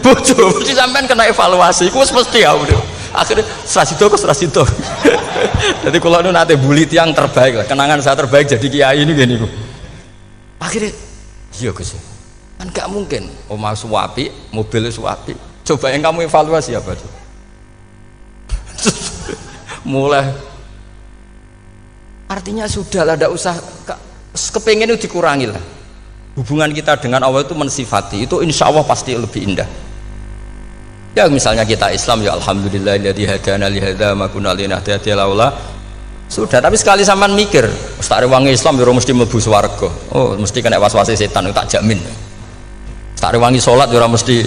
Bojo mesti sampean kena evaluasi. Iku wis mesti ya. Akhirnya Srasido. Jadi kalau nu nate bully yang terbaik lah. Kenangan saya terbaik jadi kiai ini gini ku. Akhirnya iya Gus. Kan gak mungkin omah suwapi, mobil suwapi. Coba yang kamu evaluasi apa tuh? Mulai artinya sudah lah, tidak usah kepengen itu dikurangi lah. Hubungan kita dengan Allah itu mensifati itu insya Allah pasti lebih indah. Ya misalnya kita Islam ya alhamdulillahilladzi hadana li hadza ma kunna linahtadiya laula. Sudah, tapi sekali sampean mikir, Ustaz Rewangi Islam ya mesti mlebu swarga. Oh, mesti kena was-wase setan tak jamin. Ustaz Rewangi salat ya mesti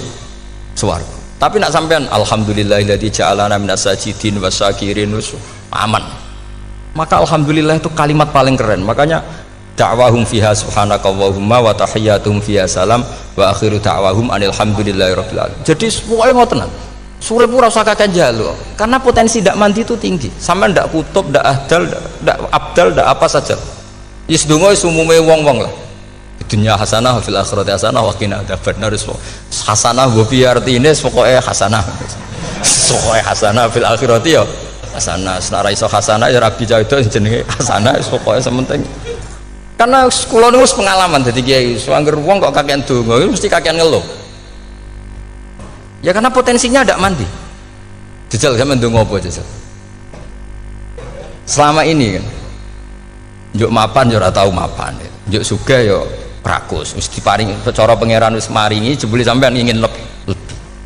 swarga. Tapi nak sampean alhamdulillahilladzi ja'alana minas sajidin wasyakirin aman. Maka alhamdulillah itu kalimat paling keren. Makanya da'wahum fiha subhanakallahumma wa tahiyyatuhum fiha salam wa akhiru da'wahum alhamdulillahirabbil alamin. Jadi pokoke ngoten. Surip ora usah kakek njaluk. Karena potensi ndak mandi itu tinggi. Sampean ndak kutub, ndak ahdal, ndak abdal, ndak apa saja. Wis donga wis umume wong-wong lah. Dunya hasanah fil akhirati hasanah wa qina adzabannar. Hasanah wa bi artine pokoke hasanah. Pokoke hasanah fil akhirati ya hasanah. Nek ora iso hasanah ya rabi itu jenenge hasanah pokoke sementing. Karena kula niku pengalaman dadi kiai, angger wong kok kakean donga mesti kakean ngeluh. Ya karena potensinya ndak mandi. Jajal sampean ndonga apa jajal? Selama ini kan njuk mapan ya ora tau mapan. Njuk sugih ya rakus, wis diparingi cara pangeran wis maringi jebule sampean ingin lebih.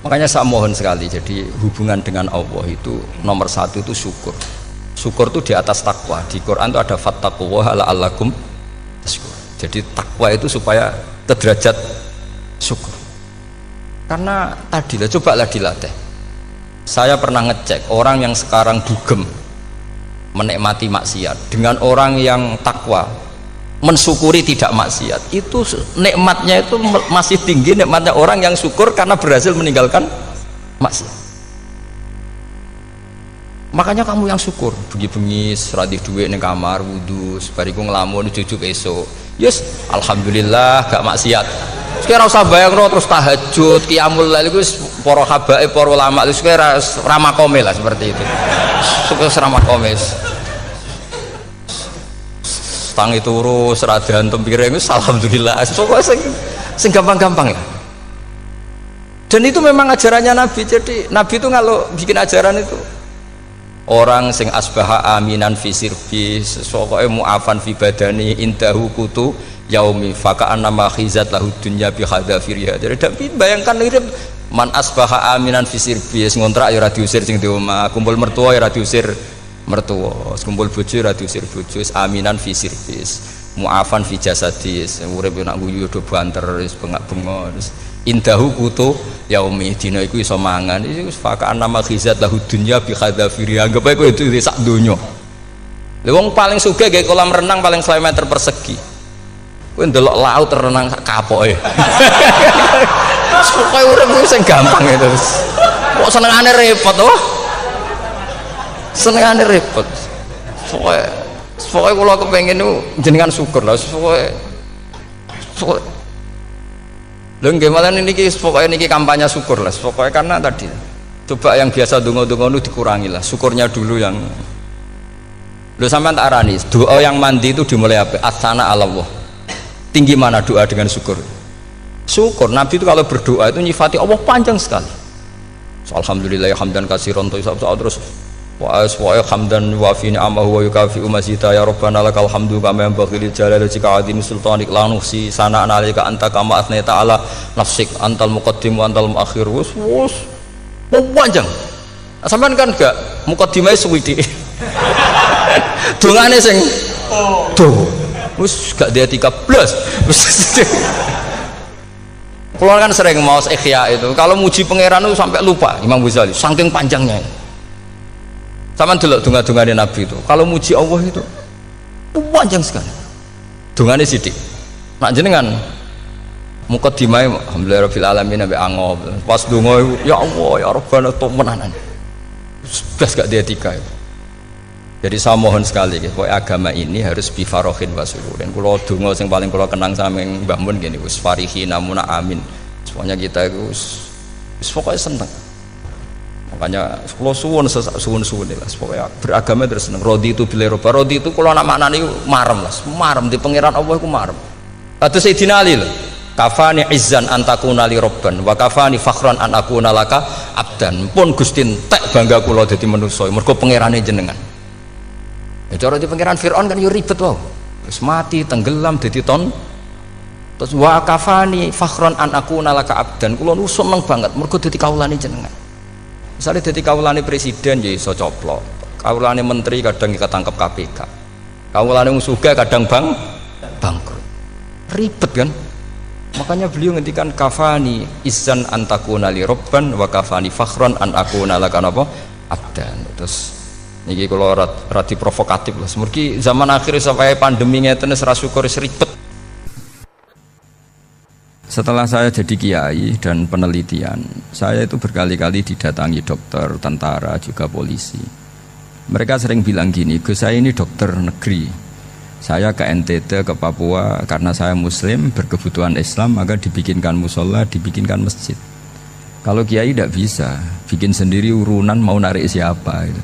Makanya saya mohon sekali, jadi hubungan dengan Allah itu nomor satu itu syukur. Syukur itu di atas takwa. Di Quran itu ada fattaqullaha la'allakum tashkur. Jadi takwa itu supaya ke derajat syukur. Karena tadilah cobalah dilatih. Saya pernah ngecek orang yang sekarang dugem menikmati maksiat dengan orang yang takwa mensyukuri tidak maksiat, itu nikmatnya itu masih tinggi nikmatnya orang yang syukur karena berhasil meninggalkan maksiat. Makanya kamu yang syukur bengi-bengi radhi duit ning kamar wudu bariku ngelamun jujuk esuk yes alhamdulillah gak maksiat. Sekarang usah bayangno terus tahajud qiyamul lail iku para habaib para ulama wis ramakome lah seperti itu. Suka ramakome tangi turu seradan tempiring itu alhamdulillah pokoknya sing gampang-gampang ya. Dan itu memang ajarannya Nabi. Jadi Nabi itu kalau bikin ajaran itu orang sing asbaha aminan fi sirbi pokoknya mu'afan fi badani indahu kutu yaumi faka'an nama khizat lahu dunya bi hadafiriha. Jadi Nabi bayangkan mirip man asbaha aminan fi sirbi ngontrak ya ora diusir sing di omah, kumpul mertua ya ora diusir mertua, kumpul bojo ra diusir bojo, aminan fi sirbis, mu'afan fi jasadis, urip nak guyu do banter wis bengak-bengok. Indahu kutu yaumi dina iku iso mangan. Iki wis fakaan nama khizat lahu dunya bi khadafiri. Anggap ae kowe itu sak donya. Lha wong paling sugih gawe kolam renang paling 100 meter persegi. Kowe ndelok laut renang sak kapoke. Wis pokoke urip sing gampang itu wis. Kok senengane repot oh. Senengane repot. Pokoknya kalau kepengen itu jenengan syukur lah. Pokoknya lho nggih malah niki pokoknya niki kampanye syukur lah. Pokoknya karena tadi coba yang biasa donga-donga itu dikurangi lah. Syukurnya dulu yang lho sampean tak arani doa yang mandi itu dimulai apa? Asana Allah. Tinggi mana doa dengan syukur? Syukur Nabi itu kalau berdoa itu nyifati Allah panjang sekali. Alhamdulillah hamdan katsiran terus wa hamdan wa fi ni'amahu wa yukafi'u mazida ya rabbana lakal hamdu kama yanbaghi lil jalali wajhika azim sultanik la nuhsi sana'an 'alaika anta kama athnayta 'ala nafsik antal muqaddim wa antal muakhir. Wus panjang. Sampean kan gak muqaddimah suwidi. Dongane sing wis gak dia 13. Kalau kan sering maos ikhya itu kalau muji pangeran itu sampai lupa Imam Ghazali saking panjangnya. Sama dulu dunga-dungane Nabi itu kalau muji Allah itu panjang sekali dungane sidik nak jenengan muqaddimah alhamdulillahirabbil alamin sampai angob pas donga ya Allah ya Rabbana temenan sudah gak dia tiga itu. Jadi saya mohon sekali bahwa agama ini harus bifarohin wasururin. Kalau donga yang paling kalau kenang sama Mbah Mun gini us farihi namuna amin semuanya kita itu pokoknya seneng. Makanya kalau suwun lah pokoknya beragama terus seneng. Rodi itu bila roba rodi itu kalau anak maknanya marem lah marem di pangeran Allah itu marem. Kata Sayyidina Ali lah kafani izzan antakuna li robban wa kafani fakhran an akuna laka abdan pun gustin tek bangga kula dadi manusa mergo pangerane jenengan. Ya cara di pangeran Fir'aun kan yo ribet wae. Wis mati tenggelam dadi ton. Terus wa kafani fakhran an akuna laka abdan kula nu seneng banget mergo dadi kawulane jenengan. Misalnya jadi kawulane presiden ya iso coplok, kawulane menteri kadang ketangkep KPK, kawulane wong sugih kadang bangkrut. Ribet kan? Makanya beliau ngendikan kafani izan antakuna li robban wa kafani fakhron an akuna laka napa abdan. Terus niki kula radi provokatif lah. Semergi zaman akhir sampai pandemi ngeten wis ra syukur ribet. Setelah saya jadi kiai dan penelitian, saya itu berkali-kali didatangi dokter, tentara, juga polisi. Mereka sering bilang gini, Gus saya ini dokter negeri. Saya ke NTT, ke Papua, karena saya muslim, berkebutuhan Islam, maka dibikinkan musola, dibikinkan masjid. Kalau kiai tidak bisa, bikin sendiri urunan mau narik siapa gitu.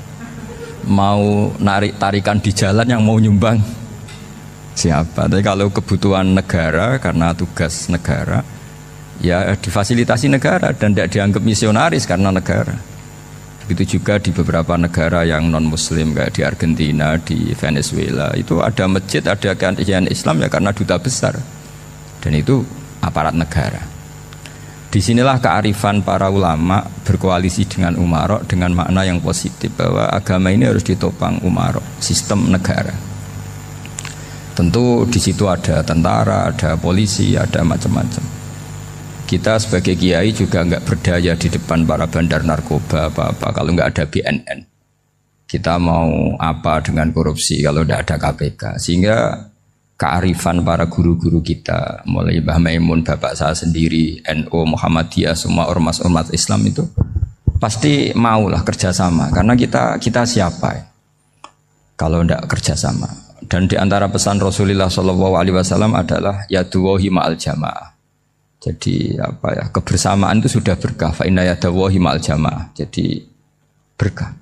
Mau narik tarikan di jalan yang mau nyumbang siapa. Tapi kalau kebutuhan negara, karena tugas negara, ya difasilitasi negara dan tidak dianggap misionaris karena negara. Begitu juga di beberapa negara yang non muslim kayak di Argentina, di Venezuela itu ada masjid, ada kajian Islam ya karena duta besar dan itu aparat negara. Disinilah kearifan para ulama berkoalisi dengan umarok dengan makna yang positif bahwa agama ini harus ditopang umarok, sistem negara. Tentu di situ ada tentara, ada polisi, ada macam-macam. Kita sebagai kiai juga nggak berdaya di depan para bandar narkoba apa-apa kalau nggak ada BNN. Kita mau apa dengan korupsi kalau nggak ada KPK. Sehingga kearifan para guru-guru kita, mulai Mbah Maimun, bapak saya sendiri, NU, Muhammadiyah, semua ormas-ormas Islam itu pasti maulah kerjasama. Karena kita siapa ya? Kalau nggak kerjasama. Dan di antara pesan Rasulullah SAW adalah yaduwahi ma'al jamaah. Jadi apa ya, kebersamaan itu sudah berkah. Fa inna yadallahi ma'al jamaah. Jadi berkah.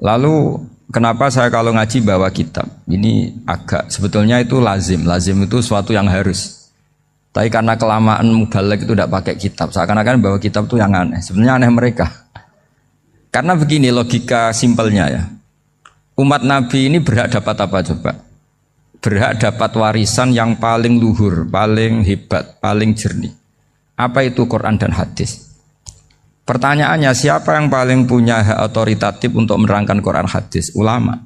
Lalu kenapa saya kalau ngaji bawa kitab? Ini agak sebetulnya itu lazim. Lazim itu suatu yang harus. Tapi karena kelamaan mubalek itu tidak pakai kitab. Seakan-akan bawa kitab itu yang aneh. Sebenarnya aneh mereka. Karena begini logika simpelnya ya. Umat Nabi ini berhak dapat apa coba? Berhak dapat warisan yang paling luhur, paling hebat, paling jernih. Apa itu Quran dan hadis? Pertanyaannya, siapa yang paling punya hak otoritatif untuk menerangkan Quran hadis? Ulama.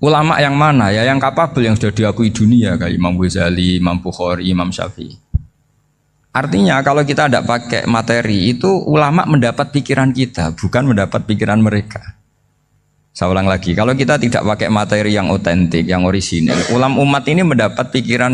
Ulama yang mana? Ya yang kapabel, yang sudah diakui dunia kayak Imam Ghazali, Imam Bukhari, Imam Syafi'i. Artinya kalau kita tidak pakai materi itu ulama mendapat pikiran kita, bukan mendapat pikiran mereka. Saya ulang lagi, kalau kita tidak pakai materi yang otentik, yang orisinil, umat ini mendapat pikiran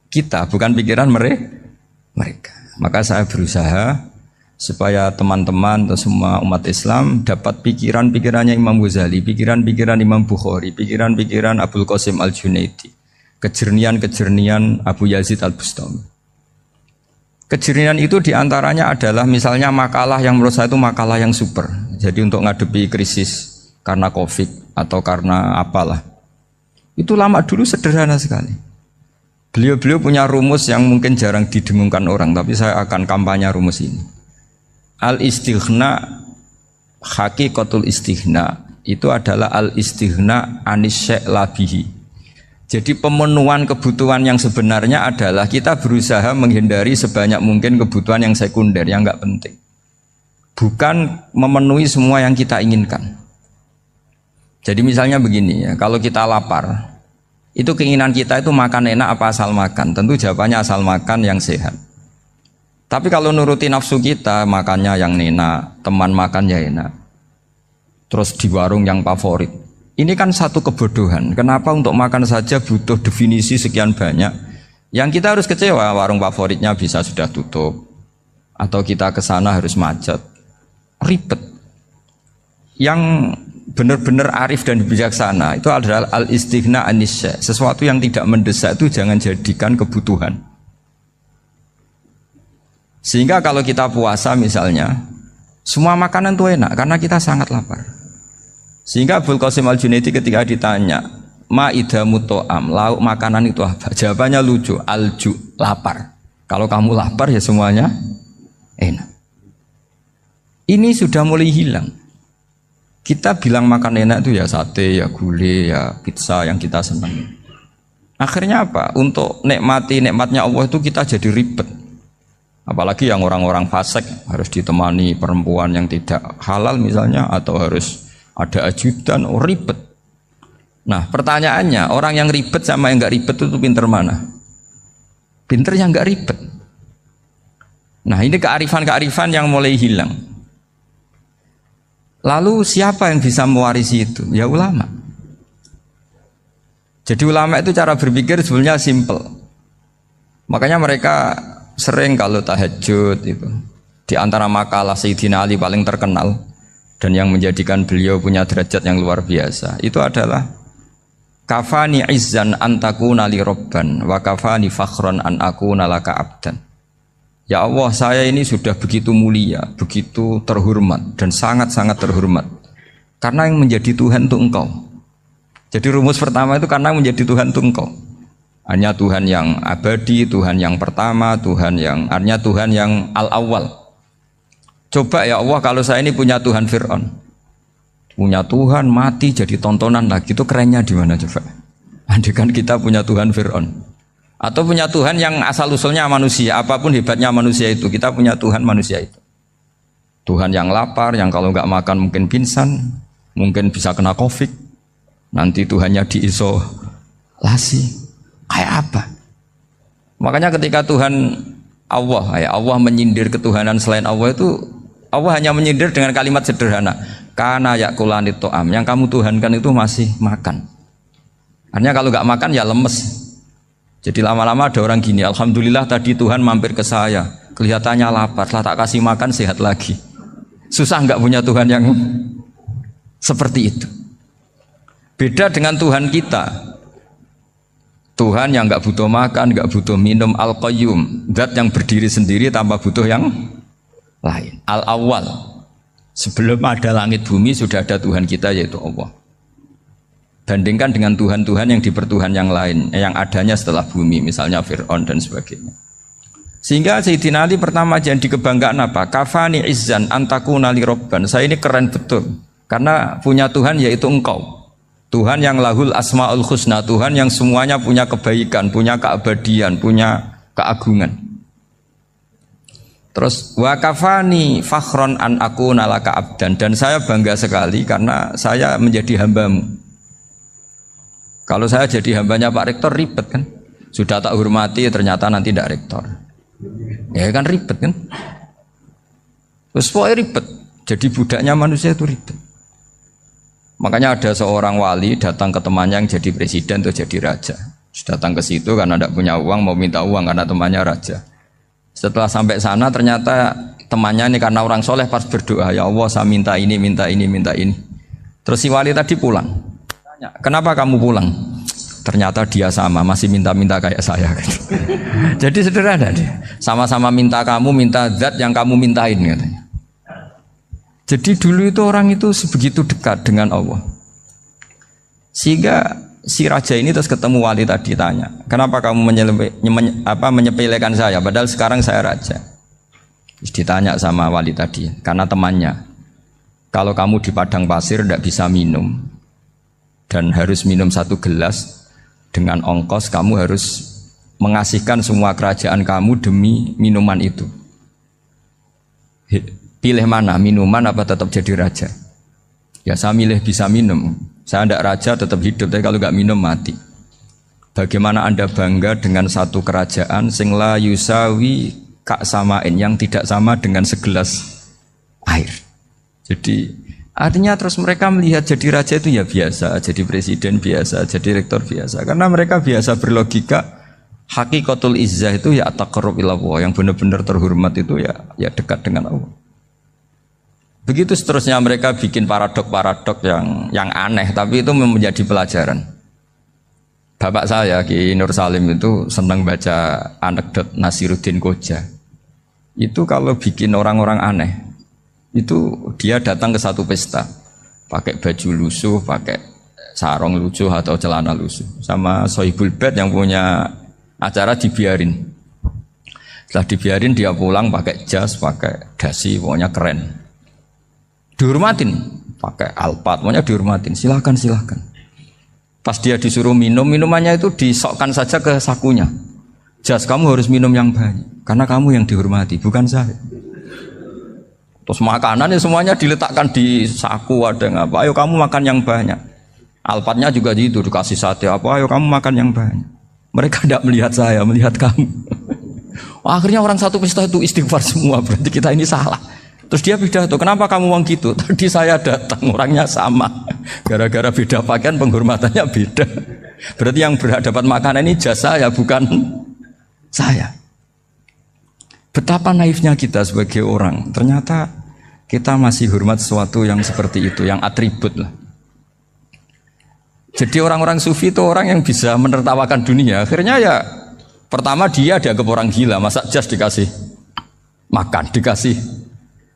kita, bukan pikiran mereka. Maka saya berusaha supaya teman-teman atau semua umat Islam dapat pikiran-pikirannya Imam Ghazali, pikiran-pikiran Imam Bukhari, pikiran-pikiran Abdul Qasim Al-Junaidi, kejernian-kejernian Abu Yazid Al-Bustami. Kejernian itu diantaranya adalah misalnya makalah yang menurut saya itu makalah yang super. Jadi untuk ngadepi krisis karena COVID atau karena apalah. Itu lama dulu sederhana sekali. Beliau punya rumus yang mungkin jarang didengungkan orang, tapi saya akan kampanye rumus ini. Al-istighna, hakikatul istighna, itu adalah al-istighna anis syai' labihi. Jadi pemenuhan kebutuhan yang sebenarnya adalah kita berusaha menghindari sebanyak mungkin kebutuhan yang sekunder, yang enggak penting. Bukan memenuhi semua yang kita inginkan. Jadi misalnya begini ya, kalau kita lapar, itu keinginan kita itu makan enak apa asal makan? Tentu jawabannya asal makan yang sehat. Tapi kalau nuruti nafsu kita, makannya yang enak, teman makan ya enak. Terus di warung yang favorit. Ini kan satu kebodohan. Kenapa untuk makan saja butuh definisi sekian banyak? Yang kita harus kecewa, warung favoritnya bisa sudah tutup. Atau kita ke sana harus macet. Ribet. Yang benar-benar arif dan bijaksana itu adalah al-istighna anisya. Sesuatu yang tidak mendesak itu jangan jadikan kebutuhan. Sehingga kalau kita puasa misalnya, semua makanan itu enak karena kita sangat lapar. Sehingga Abdul Qasim Al-Junaidi ketika ditanya, ma'idamu to'am, lauk makanan itu apa? Jawabannya lucu, alju, lapar. Kalau kamu lapar ya semuanya enak. Ini sudah mulai hilang. Kita bilang makan enak itu ya sate, ya gulai, ya pizza yang kita senang. Akhirnya apa? Untuk nikmati nikmatnya Allah itu kita jadi ribet. Apalagi yang orang-orang fasik harus ditemani perempuan yang tidak halal misalnya, atau harus ada ajudan, ribet. Nah pertanyaannya, orang yang ribet sama yang nggak ribet itu pinter mana? Pinter yang nggak ribet. Nah ini kearifan-kearifan yang mulai hilang. Lalu siapa yang bisa mewarisi itu? Ya ulama. Jadi ulama itu cara berpikir sebenarnya simple. Makanya mereka sering kalau tahajud itu, di antara makalah Sayyidina Ali paling terkenal dan yang menjadikan beliau punya derajat yang luar biasa itu adalah kafani izzan antakuna li robban wa kafani fakhron an akuna laka abdan. Ya Allah, saya ini sudah begitu mulia, begitu terhormat dan sangat-sangat terhormat karena yang menjadi Tuhan itu Engkau. Jadi rumus pertama itu karena menjadi Tuhan itu Engkau. Hanya Tuhan yang abadi, Tuhan yang pertama, hanya Tuhan yang al-awwal. Coba ya Allah, kalau saya ini punya Tuhan Fir'aun, punya Tuhan mati jadi tontonan lagi, itu kerennya di mana coba? Andai kan kita punya Tuhan Fir'aun, atau punya Tuhan yang asal usulnya manusia, apapun hebatnya manusia itu, kita punya Tuhan manusia itu. Tuhan yang lapar, yang kalau nggak makan mungkin pingsan, mungkin bisa kena COVID, nanti Tuhannya diisolasi. Kayak apa? Makanya ketika Tuhan Allah menyindir ketuhanan selain Allah itu, Allah hanya menyindir dengan kalimat sederhana, kana yakulanit to'am, yang kamu tuhankan itu masih makan. Artinya kalau nggak makan ya lemes. Jadi lama-lama ada orang gini, alhamdulillah tadi Tuhan mampir ke saya, kelihatannya lapar, setelah tak kasih makan sehat lagi. Susah nggak punya Tuhan yang seperti itu. Beda dengan Tuhan kita. Tuhan yang nggak butuh makan, nggak butuh minum, al-qayyum, zat yang berdiri sendiri tanpa butuh yang lain. Al-awwal, sebelum ada langit bumi sudah ada Tuhan kita yaitu Allah. Bandingkan dengan Tuhan-Tuhan yang dipertuhan yang lain, yang adanya setelah bumi, misalnya Fir'aun dan sebagainya. Sehingga Sayyidina Ali pertama jadi kebanggaan apa? Kafani izzan antakuna li robban. Saya ini keren betul, karena punya Tuhan yaitu Engkau. Tuhan yang lahul asma'ul husna, Tuhan yang semuanya punya kebaikan, punya keabadian, punya keagungan. Terus wa kafani fakhron an akuna laka abdan, dan saya bangga sekali karena saya menjadi hambamu. Kalau saya jadi hambanya Pak Rektor ribet kan, sudah tak hormati ternyata nanti tidak rektor, ya kan ribet kan. Terus pokoknya ribet, jadi budaknya manusia itu ribet. Makanya ada seorang wali datang ke temannya yang jadi presiden atau jadi raja. Datang ke situ karena tidak punya uang, mau minta uang karena temannya raja. Setelah sampai sana ternyata temannya ini karena orang soleh pas berdoa, ya Allah saya minta ini, minta ini, minta ini. Terus si wali tadi pulang. Tanya, kenapa kamu pulang? Ternyata dia sama, masih minta-minta kayak saya. Jadi sederhana dia. Sama-sama minta kamu, minta zat yang kamu mintain katanya. Jadi dulu itu orang itu sebegitu dekat dengan Allah. Sehingga si raja ini terus ketemu wali tadi tanya, kenapa kamu menyepelekan saya padahal sekarang saya raja? Terus ditanya sama wali tadi, karena temannya, kalau kamu di padang pasir tidak bisa minum dan harus minum 1 gelas, dengan ongkos kamu harus mengasihkan semua kerajaan kamu demi minuman itu. Pilih mana, minuman apa tetap jadi raja? Ya saya milih bisa minum. Saya tidak raja tetap hidup, tapi kalau nggak minum mati. Bagaimana Anda bangga dengan satu kerajaan sing la yusawi kak samain, yang tidak sama dengan segelas air. Jadi artinya terus mereka melihat jadi raja itu ya biasa, jadi presiden biasa, jadi rektor biasa. Karena mereka biasa berlogika, hakikatul izzah itu ya taqarrub ila Allah, yang benar-benar terhormat itu ya dekat dengan Allah. Begitu seterusnya mereka bikin paradok-paradok yang aneh, tapi itu menjadi pelajaran. Bapak saya Ki Nur Salim itu senang baca anekdot Nasiruddin Koja. Itu kalau bikin orang-orang aneh, itu dia datang ke satu pesta, pakai baju lusuh, pakai sarung lusuh atau celana lusuh, sama Sohibul Bait yang punya acara dibiarin. Setelah dibiarin dia pulang pakai jas, pakai dasi, pokoknya keren. Dihormatin, pakai alpat, pokoknya dihormatin. Silakan. Pas dia disuruh minum, minumannya itu disokkan saja ke sakunya. Jas, kamu harus minum yang banyak. Karena kamu yang dihormati, bukan saya. Terus makanannya semuanya diletakkan di saku, ada apa? Ayo kamu makan yang banyak. Alphardnya juga gitu, dikasih sate apa? Ayo kamu makan yang banyak. Mereka tidak melihat saya, melihat kamu. Akhirnya orang satu pesta itu istighfar semua, berarti kita ini salah. Terus dia pidato, kenapa kamu uang gitu? Tadi saya datang, orangnya sama. Gara-gara beda pakaian, penghormatannya beda. Berarti yang berhak dapat makanan ini jasa ya, bukan saya. Betapa naifnya kita sebagai orang. Ternyata kita masih hormat sesuatu yang seperti itu, yang atribut lah. Jadi orang-orang sufi itu orang yang bisa menertawakan dunia. Akhirnya ya pertama dia dianggap orang gila, masa jas dikasih makan, dikasih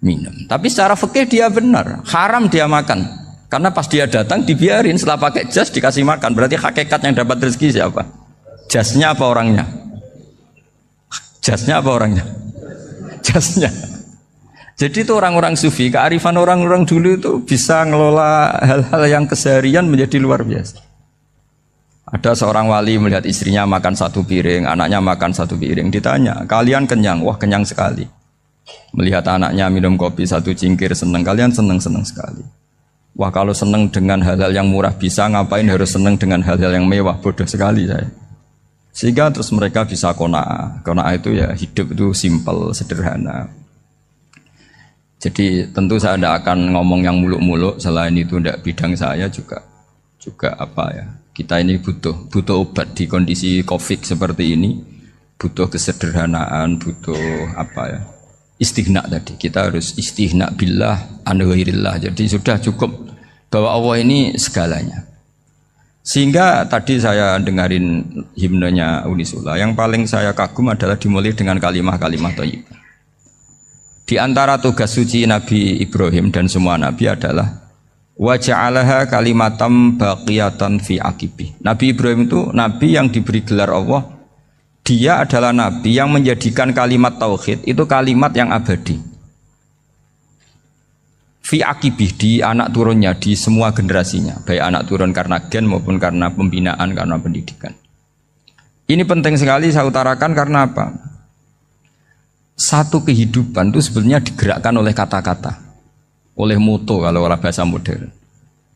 minum. Tapi secara fikih dia benar, haram dia makan. Karena pas dia datang dibiarin, setelah pakai jas dikasih makan. Berarti hakikat yang dapat rezeki siapa? Jasnya apa orangnya? Jasnya apa orangnya? Jasnya. Jadi itu orang-orang sufi, kearifan orang-orang dulu itu bisa ngelola hal-hal yang keseharian menjadi luar biasa. Ada seorang wali melihat istrinya makan satu piring, anaknya makan satu piring. Ditanya, kalian kenyang? Wah, kenyang sekali. Melihat anaknya minum kopi satu cingkir, senang. Kalian senang-senang sekali. Wah, kalau senang dengan hal-hal yang murah bisa, ngapain harus senang dengan hal-hal yang mewah? Bodoh sekali saya. Sehingga terus mereka bisa qanaah. Qanaah itu ya hidup itu simpel, sederhana. Jadi tentu saya tidak akan ngomong yang muluk-muluk, selain itu tidak bidang saya juga apa ya. Kita ini butuh obat di kondisi Covid seperti ini, butuh kesederhanaan, butuh apa ya? Istighna tadi. Kita harus istighna billah an ghairillah. Jadi sudah cukup bahwa Allah ini segalanya. Sehingga tadi saya dengarin himnenya Unisula, yang paling saya kagum adalah dimulai dengan kalimah-kalimah thayyibah. Di antara tugas suci Nabi Ibrahim dan semua Nabi adalah wa ja'alaha kalimatam baqiyatan fi aqibi. Nabi Ibrahim itu Nabi yang diberi gelar Allah. Dia adalah Nabi yang menjadikan kalimat tauhid itu kalimat yang abadi. Fi aqibi, di anak turunnya, di semua generasinya. Baik anak turun karena gen maupun karena pembinaan, karena pendidikan. Ini penting sekali saya utarakan karena apa? Satu kehidupan itu sebenarnya digerakkan oleh kata-kata, oleh moto kalau orang bahasa modern.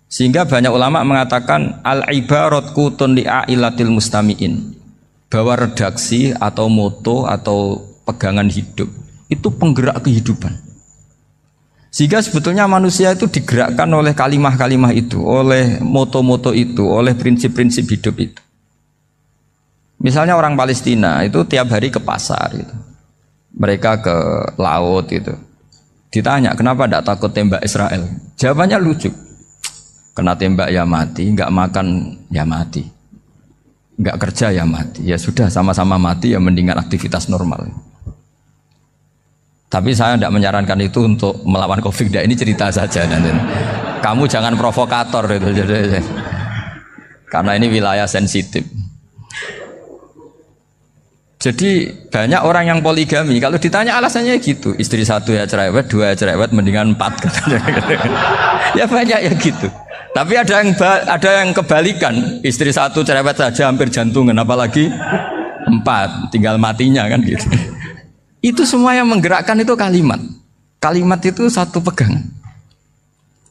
Sehingga banyak ulama mengatakan al-ibarat kutun li'ailatil mustami'in, bahwa redaksi atau moto atau pegangan hidup itu penggerak kehidupan. Sehingga sebetulnya manusia itu digerakkan oleh kalimah-kalimah itu, oleh moto-moto itu, oleh prinsip-prinsip hidup itu. Misalnya orang Palestina itu tiap hari ke pasar gitu. Mereka ke laut itu. Ditanya, kenapa tidak takut tembak Israel? Jawabannya lucu. Kena tembak ya mati, nggak makan ya mati, nggak kerja ya mati. Ya sudah, sama-sama mati ya mendingan aktivitas normal. Tapi saya tidak menyarankan itu untuk melawan Covid. Ini cerita saja nanti. Kamu jangan provokator itu. Karena ini wilayah sensitif. Jadi banyak orang yang poligami, kalau ditanya alasannya gitu, istri satu ya cerewet, dua ya cerewet, mendingan 4 katanya. Ya banyak ya gitu. Tapi ada yang kebalikan, istri satu cerewet saja hampir jantungan, apalagi 4, tinggal matinya kan gitu. Itu semua yang menggerakkan itu kalimat. Kalimat itu satu pegangan.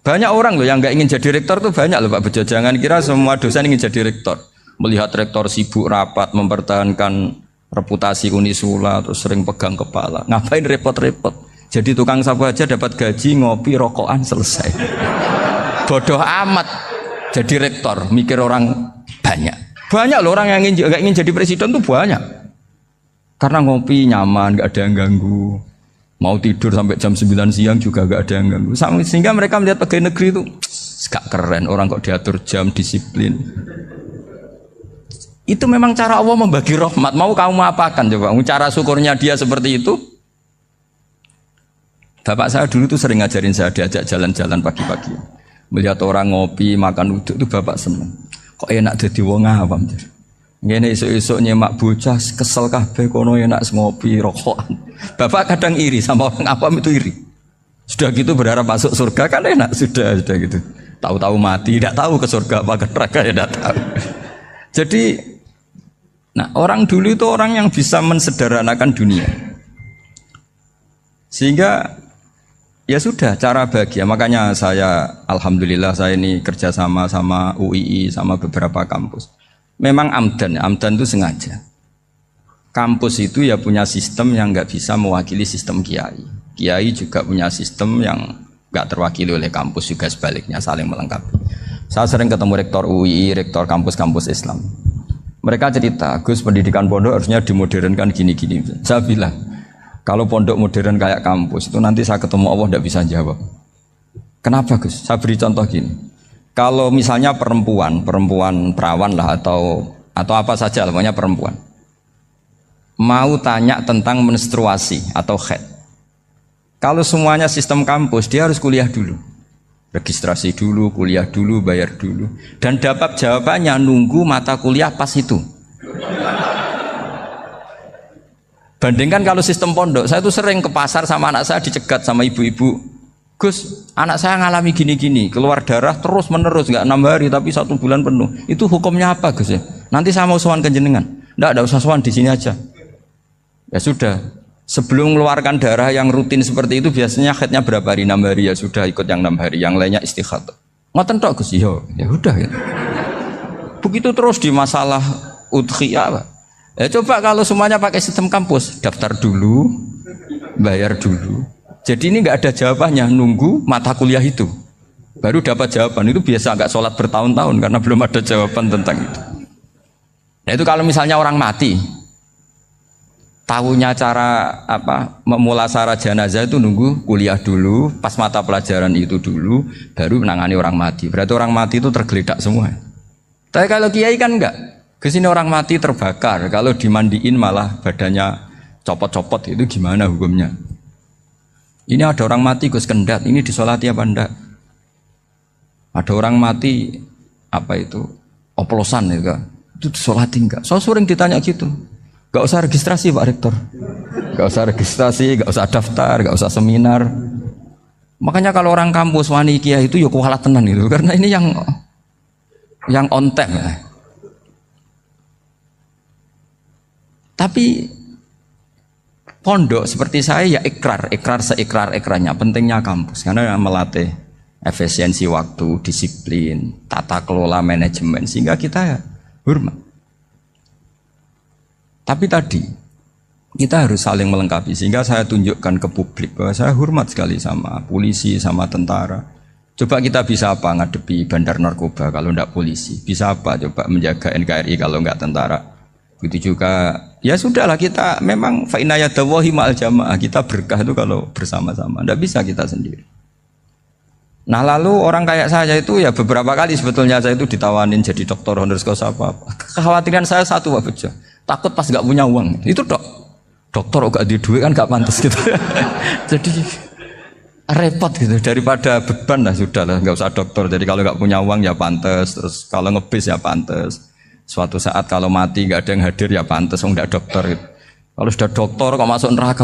Banyak orang loh yang nggak ingin jadi rektor tuh banyak loh Pak Bejo. Jangan kira semua dosen ingin jadi rektor. Melihat rektor sibuk rapat mempertahankan reputasi Unisula, terus sering pegang kepala. Ngapain repot-repot? Jadi tukang sapu aja dapat gaji, ngopi, rokokan, selesai. Bodoh amat jadi rektor, mikir orang banyak. Banyak loh orang yang ingin jadi presiden tuh banyak. Karena ngopi nyaman, gak ada yang ganggu. Mau tidur sampai jam 9 siang juga gak ada yang ganggu. Sehingga mereka melihat pegawai negeri itu gak keren, orang kok diatur jam, disiplin. Itu memang cara Allah membagi rahmat. Mau kamu apakan coba? Cara syukurnya dia seperti itu. Bapak saya dulu tuh sering ngajarin saya, diajak jalan-jalan pagi-pagi. Melihat orang ngopi, makan uduk itu bapak seneng. Kok enak jadi wong awam. Ngene esuk-esuk nyemak bocah kesel kabeh kono enak ngopi rokokan. Bapak kadang iri sama orang awam itu iri. Sudah gitu berharap masuk surga kan enak sudah gitu. Tahu-tahu mati, tidak tahu ke surga apa ke neraka ya tidak tahu. Jadi, nah orang dulu itu orang yang bisa mensederhanakan dunia. Sehingga ya sudah cara bahagia. Makanya saya alhamdulillah saya ini kerjasama sama UII sama beberapa kampus. Memang amdan itu sengaja. Kampus itu ya punya sistem yang nggak bisa mewakili sistem kiai. Kiai juga punya sistem yang nggak terwakili oleh kampus, juga sebaliknya saling melengkapi. Saya sering ketemu rektor UII, rektor kampus-kampus Islam. Mereka cerita, Gus, pendidikan pondok harusnya dimodernkan gini-gini. Saya bilang, kalau pondok modern kayak kampus itu nanti saya ketemu Allah tidak bisa jawab. Kenapa, Gus? Saya beri contoh gini. Kalau misalnya perempuan perawan lah atau apa saja, namanya perempuan, mau tanya tentang menstruasi atau haid. Kalau semuanya sistem kampus, dia harus kuliah dulu. Registrasi dulu, kuliah dulu, bayar dulu. Dan dapat jawabannya nunggu mata kuliah pas itu. Bandingkan kalau sistem pondok, saya tuh sering ke pasar sama anak saya dicegat sama ibu-ibu. Gus, anak saya ngalami gini-gini, keluar darah terus menerus, nggak 6 hari tapi 1 bulan penuh. Itu hukumnya apa, Gus ya? Nanti saya mau sowan ke jenengan. Nggak, ada usah sowan di sini aja. Ya sudah. Sebelum mengeluarkan darah yang rutin seperti itu biasanya haidnya berapa hari? 6 hari, ya sudah ikut yang 6 hari, yang lainnya istighatsah. Ngoten tok Gus, ya udah ya. Begitu terus di masalah udhiyah. Ya coba kalau semuanya pakai sistem kampus, daftar dulu, bayar dulu. Jadi ini nggak ada jawabannya, nunggu mata kuliah itu. Baru dapat jawaban, itu biasa nggak sholat bertahun-tahun karena belum ada jawaban tentang itu. Nah itu kalau misalnya orang mati, tahunya cara memulasara jenazah itu nunggu kuliah dulu, pas mata pelajaran itu dulu, baru menangani orang mati. Berarti orang mati itu tergeledak semua. Tapi kalau kiai kan enggak. Kesini orang mati terbakar, kalau dimandiin malah badannya copot-copot, itu gimana hukumnya? Ini ada orang mati Gus Kendat, ini disolati apa enggak? Ada orang mati oplosan itu disolati enggak? So sering ditanya gitu. Gak usah registrasi Pak Rektor, gak usah registrasi, gak usah daftar, gak usah seminar. Makanya kalau orang kampus wani kiai itu ya kualat tenan gitu, karena ini yang on time ya. Tapi pondok seperti saya ya ikrar seikrar-ikrarnya. Pentingnya kampus karena melatih efisiensi waktu, disiplin, tata kelola manajemen, sehingga kita ya hormat. Tapi tadi kita harus saling melengkapi, sehingga saya tunjukkan ke publik bahwa saya hormat sekali sama polisi, sama tentara. Coba kita bisa apa ngadepi bandar narkoba kalau enggak polisi? Bisa apa coba menjaga NKRI kalau enggak tentara? Begitu juga, ya sudahlah kita memang fa inna yadallahi ma'al jamaah, kita berkah itu kalau bersama-sama, enggak bisa kita sendiri. Nah lalu orang kayak saya itu ya beberapa kali sebetulnya saya itu ditawanin jadi doktor honoris causa apa. Kekhawatiran saya satu Pak Bejo, takut pas enggak punya uang. Itu dokter enggak ada duit kan enggak pantas gitu. Jadi repot gitu, daripada beban lah sudahlah enggak usah dokter. Jadi kalau enggak punya uang ya pantas, terus kalau ngebis ya pantas. Suatu saat kalau mati nggak ada yang hadir ya pantas, nggak dokter gitu. Kalau sudah dokter kok masuk neraka,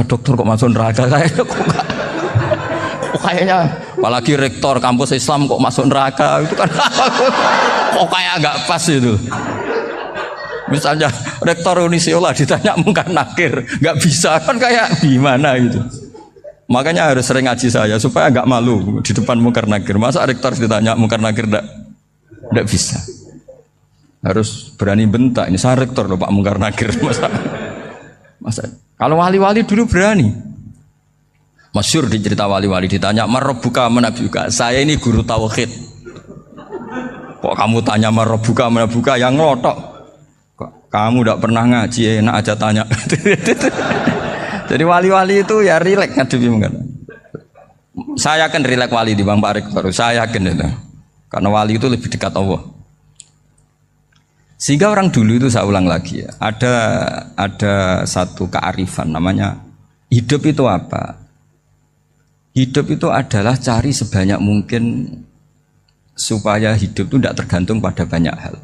kayaknya apalagi rektor kampus Islam kok masuk neraka itu kan kok kayak nggak pas itu. Misalnya rektor Unisiola ditanya mungkar nakir nggak bisa kan kayak gimana gitu. Makanya harus sering ngaji saya supaya nggak malu di depan mungkar nakir. Masa rektor ditanya mungkar nakir nggak bisa. Harus berani bentak, ini saya rektor loh Pak Mungkar Nakir. Masa kalau wali-wali dulu berani. Masyhur di cerita wali-wali ditanya marabbuka manabuka, saya ini guru tauhid. Kok kamu tanya marabbuka manabuka yang ngelotok? Kok kamu tidak pernah ngaji enak aja tanya. Jadi wali-wali itu ya rileks ngadepi mungkin. Saya yakin rileks wali di Bang Pak Rektor, saya yakin itu. Karena wali itu lebih dekat Allah. Sehingga orang dulu itu saya ulang lagi ya, ada satu kearifan namanya hidup itu apa? Hidup itu adalah cari sebanyak mungkin supaya hidup itu tidak tergantung pada banyak hal.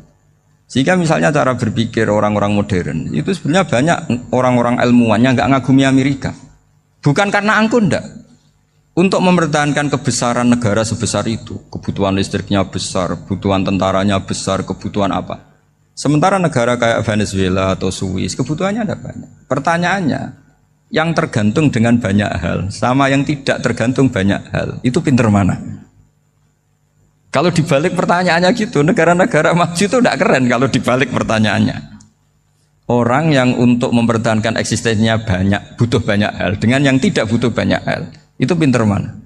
Sehingga misalnya cara berpikir orang-orang modern itu sebenarnya banyak orang-orang ilmuwan yang nggak ngagumi Amerika. Bukan karena angkuh ndak. Untuk mempertahankan kebesaran negara sebesar itu, kebutuhan listriknya besar, kebutuhan tentaranya besar, kebutuhan apa? Sementara negara kayak Venezuela atau Swiss kebutuhannya ada banyak. Pertanyaannya, yang tergantung dengan banyak hal sama yang tidak tergantung banyak hal, itu pinter mana? Kalau dibalik pertanyaannya gitu, negara-negara maju itu tidak keren kalau dibalik pertanyaannya. Orang yang untuk mempertahankan eksistensinya banyak, butuh banyak hal, dengan yang tidak butuh banyak hal, itu pinter mana?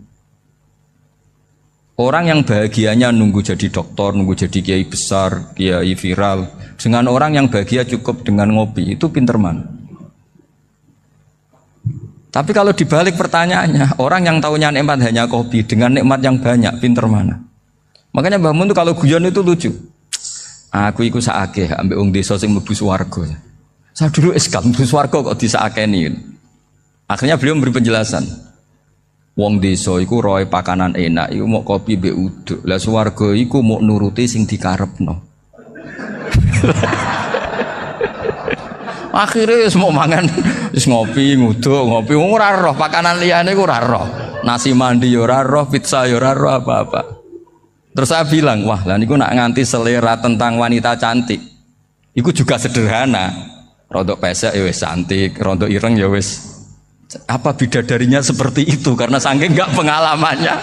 Orang yang bahagianya nunggu jadi dokter, nunggu jadi kiai besar, kiai viral, dengan orang yang bahagia cukup dengan ngopi, itu pinter mana? Tapi kalau dibalik pertanyaannya, orang yang taunya nikmat hanya kopi dengan nikmat yang banyak, pinter mana? Makanya Mbah Mun tuh kalau guyon itu lucu. Aku iku sakake ambek wong desa sing mlebu swarga. Saya dulu eskal mlebu swarga kok disakeni. Akhirnya beliau memberi penjelasan. Wong desa iku roe pakanan enak, iku mau kopi mbek uduk. Lah swarga iku mau nuruti sing dikarepno. Akhirnya semua mangan, wis ngopi, nguduk, ngopi, ora roh pakanan liyane ku ora roh. Nasi mandi yo ora roh, pizza yo ora roh apa-apa. Terus saya bilang, wah lah niku nak nganti selera tentang wanita cantik. Iku juga sederhana. Rodok pesek ya wis cantik, rodok ireng ya wis. Apa bidadarinya seperti itu karena saking enggak pengalamannya.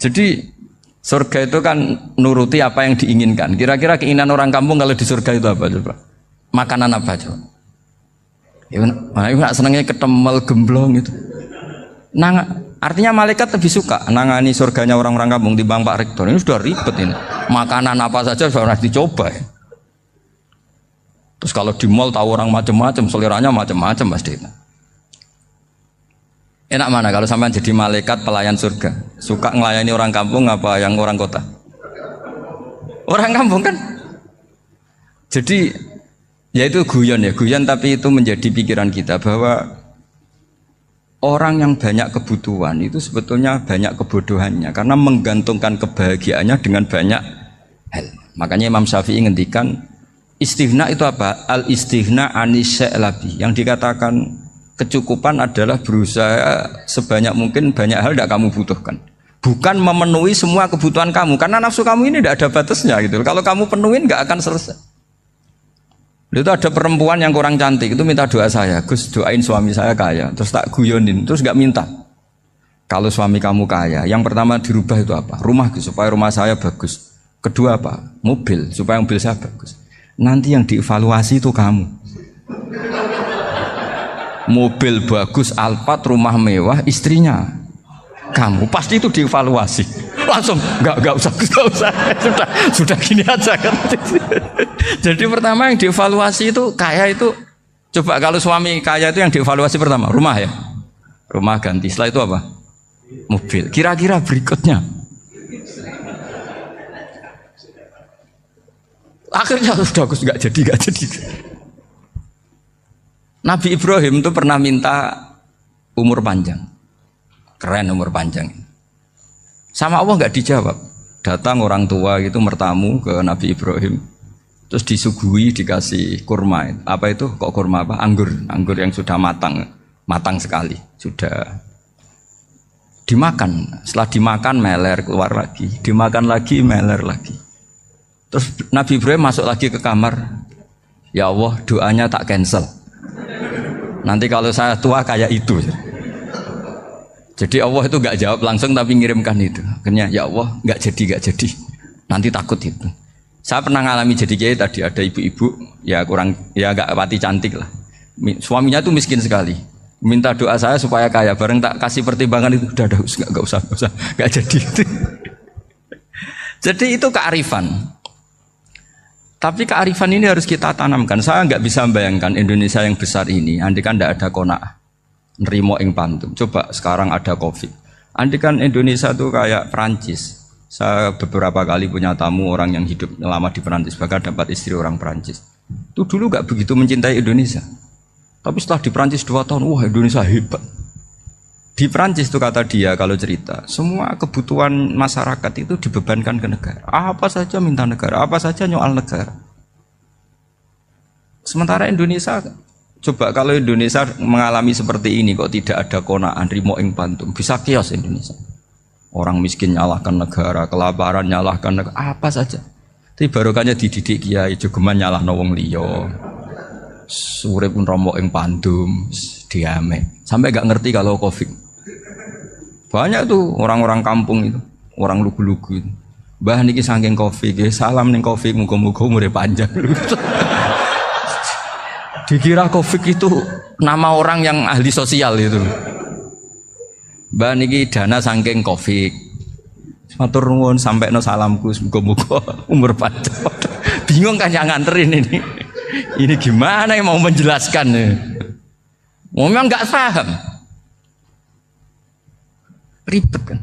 Jadi surga itu kan nuruti apa yang diinginkan. Kira-kira keinginan orang kampung kalau di surga itu apa coba? Makanan apa coba? Ya, nak senengnya ketemel gemblong itu. Artinya malaikat lebih suka nangani surganya orang-orang kampung dibanding Pak Rektor. Ini sudah ribet ini. Makanan apa saja sudah dicoba ya. Terus kalau di mall tahu orang macam-macam, seleranya macam-macam pasti. Enak mana kalau sampai jadi malaikat pelayan surga? Suka ngelayani orang kampung apa yang orang kota? Orang kampung kan? Jadi ya itu guyon ya, guyon tapi itu menjadi pikiran kita bahwa orang yang banyak kebutuhan itu sebetulnya banyak kebodohannya karena menggantungkan kebahagiaannya dengan banyak hal. Makanya Imam Syafi'i ngendikan istighna itu apa? Al istighna anisya'i. Yang dikatakan kecukupan adalah berusaha sebanyak mungkin banyak hal tidak kamu butuhkan. Bukan memenuhi semua kebutuhan kamu karena nafsu kamu ini tidak ada batasnya gitu. Kalau kamu penuhin nggak akan selesai. Itu ada perempuan yang kurang cantik itu minta doa saya, Gus doain suami saya kaya. Terus tak guyonin, terus nggak minta. Kalau suami kamu kaya, yang pertama dirubah itu apa? Rumah Gus, supaya rumah saya bagus. Kedua apa? Mobil, supaya mobil saya bagus. Nanti yang dievaluasi itu kamu. Mobil bagus, Alphard, rumah mewah, istrinya kamu pasti itu dievaluasi. Langsung nggak usah sudah gini aja kan. Jadi pertama yang dievaluasi itu kaya itu coba kalau suami kaya itu yang dievaluasi pertama rumah ya, rumah ganti. Setelah itu apa? Mobil. Kira-kira berikutnya akhirnya sudah nggak jadi. Nabi Ibrahim itu pernah minta umur panjang. Keren umur panjang. Sama Allah nggak dijawab. Datang orang tua gitu mertamu ke Nabi Ibrahim. Terus disuguhi dikasih kurma. Apa itu? Kok kurma apa? Anggur yang sudah matang sekali. Sudah dimakan. Setelah dimakan meler keluar lagi. Dimakan lagi meler lagi. Terus Nabi Ibrahim masuk lagi ke kamar. Ya Allah doanya tak cancel. Nanti kalau saya tua kayak itu. Jadi Allah itu nggak jawab langsung tapi ngirimkan itu. Akhirnya ya Allah nggak jadi. Nanti takut itu. Saya pernah ngalami jadi kiai tadi ada ibu-ibu ya nggak pati cantik lah. Suaminya tuh miskin sekali. Minta doa saya supaya kaya. Bareng tak kasih pertimbangan itu udah nggak usah nggak jadi. Jadi itu kearifan. Tapi kearifan ini harus kita tanamkan. Saya nggak bisa membayangkan Indonesia yang besar ini. Andai kan tidak ada qanaah. Nerimo ing pantum. Coba sekarang ada Covid. Andai kan Indonesia tuh kayak Perancis. Saya beberapa kali punya tamu orang yang hidup lama di Perancis, bahkan dapat istri orang Perancis. Itu dulu gak begitu mencintai Indonesia. Tapi setelah di Perancis 2 tahun, wah Indonesia hebat. Di Perancis itu kata dia kalau cerita, semua kebutuhan masyarakat itu dibebankan ke negara. Apa saja minta negara, apa saja nyoal negara. Sementara Indonesia, coba kalau Indonesia mengalami seperti ini kok tidak ada qanaah rimo ing pantum, bisa kios Indonesia. Orang miskin nyalahkan negara, kelaparan nyalahkan negara, apa saja. Tapi barokahnya dididik kiai jogeman nyalahno wong liya. Urip pun rombok ing pandum, diame. Sampai gak ngerti kalau Covid. Banyak tuh orang-orang kampung itu, orang lugu-lugu itu. Mbah niki saking Covid, salam ning Covid, muga-muga umure panjang. Dikira Covid itu nama orang yang ahli sosial itu. Mbah niki dana saking Covid. Matur nuwun sampekno salamku, muga-muga umur panjang. Bingung kan yang nganterin ini. Ini gimana yang mau menjelaskan? Memang nggak paham. Ribet kan.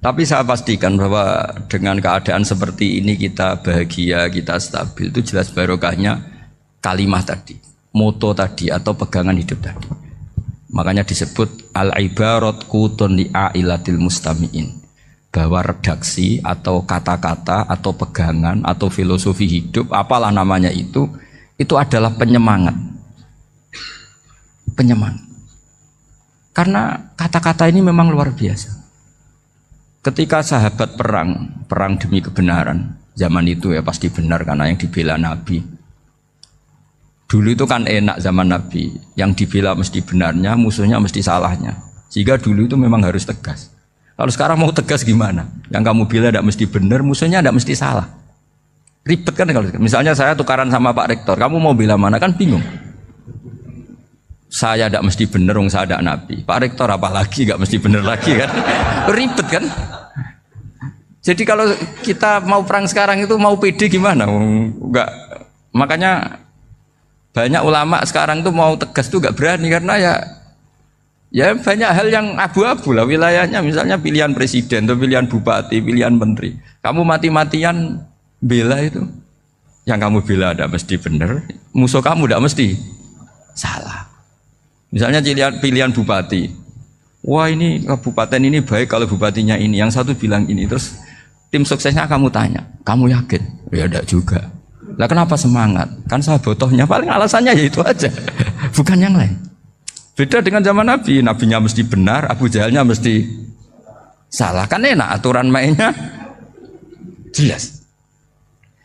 Tapi saya pastikan bahwa dengan keadaan seperti ini kita bahagia, kita stabil, itu jelas barokahnya kalimat tadi, moto tadi atau pegangan hidup tadi. Makanya disebut al-ibarat qutun li'ailatil mustami'in, bahwa redaksi atau kata-kata atau pegangan atau filosofi hidup, apalah namanya itu adalah penyemangat. Penyemangat. Karena kata-kata ini memang luar biasa. Ketika sahabat perang demi kebenaran, zaman itu ya pasti benar karena yang dibela Nabi. Dulu itu kan enak zaman Nabi, yang dibela mesti benarnya, musuhnya mesti salahnya. Sehingga dulu itu memang harus tegas. Kalau sekarang mau tegas gimana? Yang kamu bela tidak mesti benar, musuhnya tidak mesti salah. Ribet kan kalau misalnya saya tukaran sama Pak Rektor, kamu mau bela mana kan bingung. Saya tidak mesti benar, saya tidak Nabi. Pak Rektor apalagi nggak mesti benar lagi kan? Ribet kan? Jadi kalau kita mau perang sekarang itu mau pede gimana? Enggak. Makanya banyak ulama sekarang tuh mau tegas tuh nggak berani karena ya banyak hal yang abu-abu lah wilayahnya. Misalnya pilihan presiden atau pilihan bupati, pilihan menteri. Kamu mati-matian bela itu, yang kamu bela tidak mesti benar, musuh kamu tidak mesti salah. Misalnya pilihan bupati, wah ini kabupaten ini baik kalau bupatinya ini, yang satu bilang ini, terus tim suksesnya kamu tanya, kamu yakin? Ya tidak juga. Lah kenapa semangat? Kan sahabotohnya paling alasannya ya itu aja, bukan yang lain. Beda dengan zaman Nabi, nabinya mesti benar, Abu Jahalnya mesti salah. Kan enak aturan mainnya jelas.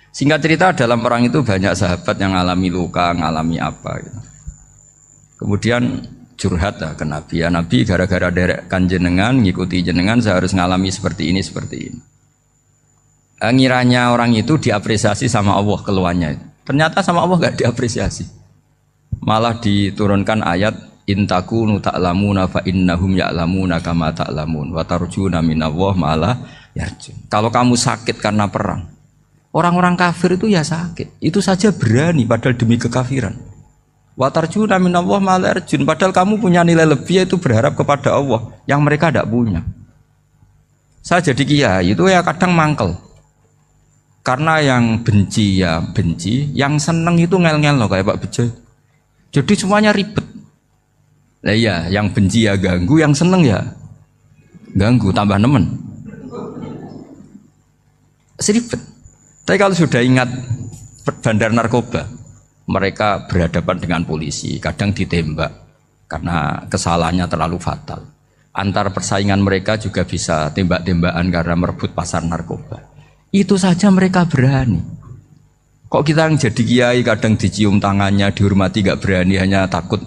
Singkat cerita dalam perang itu banyak sahabat yang alami luka, ngalami apa gitu. Kemudian curhat lah ke Nabi, ya Nabi gara-gara derekkan jenengan, ngikuti jenengan saya harus ngalami seperti ini. Ngiranya orang itu diapresiasi sama Allah keluarnya. Ternyata sama Allah gak diapresiasi. Malah diturunkan ayat intakunu ta'lamuna fa innahum ya'lamuna kama ta'lamun wa tarjuna minallah malah yarjun. Kalau kamu sakit karena perang, orang-orang kafir itu ya sakit. Itu saja berani padahal demi kekafiran. Wa tarjuna minallah malah yarjun. Padahal kamu punya nilai lebih yaitu berharap kepada Allah yang mereka tidak punya. Saya jadi kiai itu ya kadang mangkel. Karena yang benci ya benci, yang seneng itu ngel-ngel loh kayak Pak Bejo. Jadi semuanya ribet. Lah iya, yang benci ya ganggu, yang seneng ya ganggu, tambah nemen. Seribet. Tapi kalau sudah ingat bandar narkoba, mereka berhadapan dengan polisi, kadang ditembak karena kesalahannya terlalu fatal. Antar persaingan mereka juga bisa tembak-tembakan karena merebut pasar narkoba. Itu saja mereka berani. Kok kita yang jadi kiai kadang dicium tangannya, dihormati gak berani, hanya takut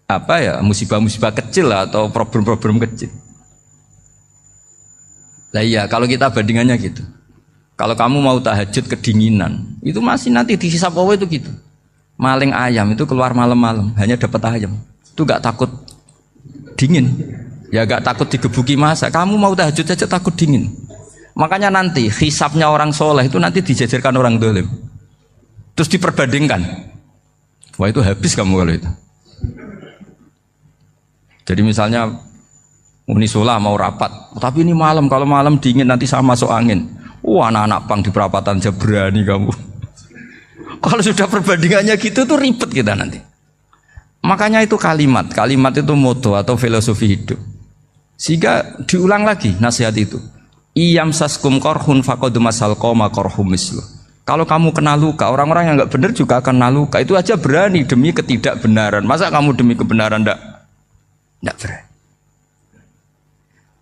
apa ya, musibah-musibah kecil lah, atau problem-problem kecil. Lah iya, kalau kita bandingannya gitu. Kalau kamu mau tahajud kedinginan, itu masih nanti dihisap Allah itu gitu. Maling ayam itu keluar malam-malam, hanya dapat ayam. Itu gak takut dingin. Ya gak takut digebuki masa. Kamu mau tahajud saja takut dingin. Makanya nanti hisapnya orang soleh itu nanti dijajarkan orang dolim. Terus diperbandingkan. Wah itu habis kamu kalau itu. Jadi misalnya Unisola mau rapat, tapi ini malam, kalau malam dingin nanti sama masuk angin. Wah anak-anak pang di perapatan aja berani kamu. Kalau sudah perbandingannya gitu tuh ribet kita nanti. Makanya itu kalimat itu moto atau filosofi hidup. Sehingga diulang lagi nasihat itu. Iyam saskum korhun faqad masal qoma korhum mislu. Kalau kamu kena luka, orang-orang yang enggak benar juga akan kena luka. Itu aja berani demi ketidakbenaran. Masa kamu demi kebenaran enggak berani?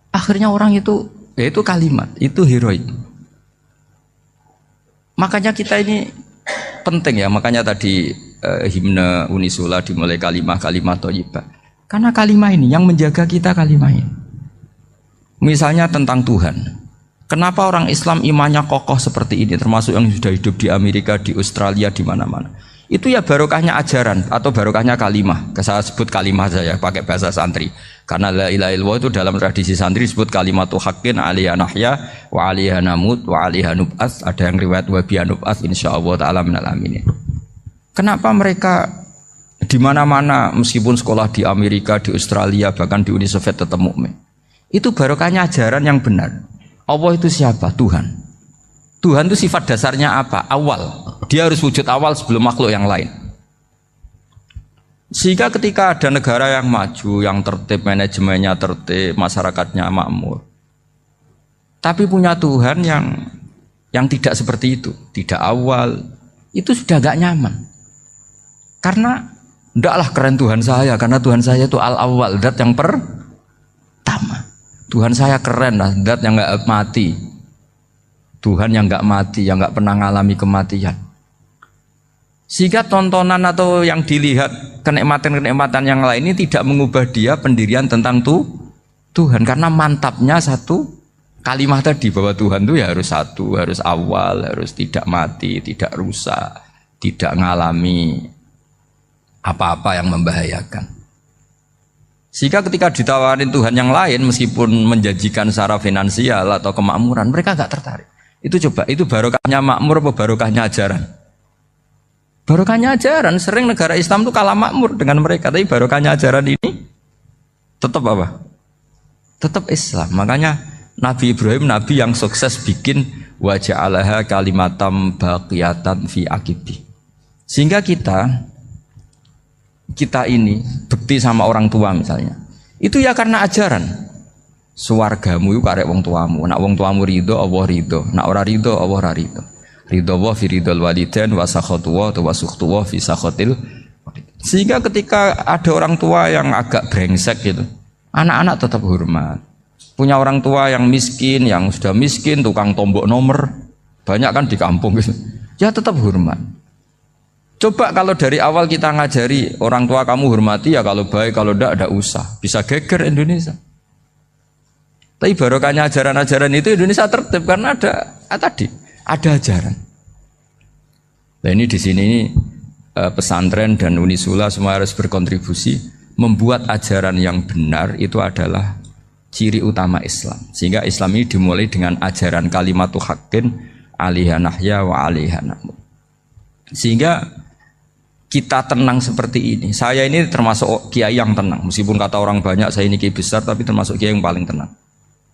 Akhirnya orang itu, ya itu kalimat, itu heroik. Makanya kita ini penting ya, makanya tadi himne Unisula dimulai kalimat-kalimat thayyibah. Karena kalimat ini yang menjaga kita kalimat ini. Misalnya tentang Tuhan. Kenapa orang Islam imannya kokoh seperti ini, termasuk yang sudah hidup di Amerika, di Australia, di mana-mana. Itu ya barokahnya ajaran atau barokahnya kalimah. Saya sebut kalimah saja pakai bahasa santri. Karena la ilaha illallah itu dalam tradisi santri disebut kalimatu haqqin alaiha nahya wa alaiha namut wa alaiha nub'ats. Ada yang riwayat wa biha nub'ats insyaallah taala minal aminin. Kenapa mereka di mana-mana meskipun sekolah di Amerika, di Australia, bahkan di Uni Soviet tetap mukmin? Itu barokahnya ajaran yang benar. Allah itu siapa? Tuhan. Tuhan itu sifat dasarnya apa? Awal. Dia harus wujud awal sebelum makhluk yang lain. Sehingga ketika ada negara yang maju, yang tertib, manajemennya tertib, masyarakatnya makmur, tapi punya Tuhan yang tidak seperti itu, tidak awal, itu sudah gak nyaman. Karena ndaklah keren Tuhan saya, karena Tuhan saya itu al-awwal, zat yang pertama. Tuhan saya keren lah, zat yang gak mati. Tuhan yang gak mati, yang gak pernah mengalami kematian. Sehingga tontonan atau yang dilihat kenikmatan-kenikmatan yang lain ini tidak mengubah dia pendirian tentang Tuhan. Karena mantapnya satu kalimat tadi bahwa Tuhan itu ya harus satu, harus awal, harus tidak mati, tidak rusak, tidak mengalami apa-apa yang membahayakan. Sehingga ketika ditawarin Tuhan yang lain meskipun menjanjikan secara finansial atau kemakmuran, mereka gak tertarik. Itu coba, itu barokahnya makmur apa barokahnya ajaran? Barokahnya ajaran. Sering negara Islam itu kalah makmur dengan mereka, tapi barokahnya ajaran ini tetap apa? Tetap Islam. Makanya Nabi Ibrahim, Nabi yang sukses bikin wa ja'alaha kalimatam baqiyatan fi aqibi. Sehingga kita ini bekti sama orang tua misalnya, itu ya karena ajaran. Suwargamu itu karek wong tuamu. Nak wong tuamu ridho, Allah ridho. Nak ora ridho, Allah ora ridho. Ridho wa fi ridhol walidain wa sakhatu wa sukhtu wa fi sakhatil. Sehingga ketika ada orang tua yang agak brengsek gitu, anak-anak tetap hormat. Punya orang tua yang miskin, yang sudah miskin, tukang tombok nomor, banyak kan di kampung gitu. Ya tetap hormat. Coba kalau dari awal kita ngajari orang tua kamu hormati ya, kalau baik, kalau tidak usah. Bisa geger Indonesia. Tapi barokahnya ajaran-ajaran itu Indonesia tertib karena ada ajaran. Nah ini di sini pesantren dan Unisula semua harus berkontribusi membuat ajaran yang benar itu adalah ciri utama Islam. Sehingga Islam ini dimulai dengan ajaran kalimatu haqqin alaiha nahya wa alaiha namut. Sehingga kita tenang seperti ini. Saya ini termasuk kiai yang tenang. Meskipun kata orang banyak saya ini kiai besar, tapi termasuk kiai yang paling tenang.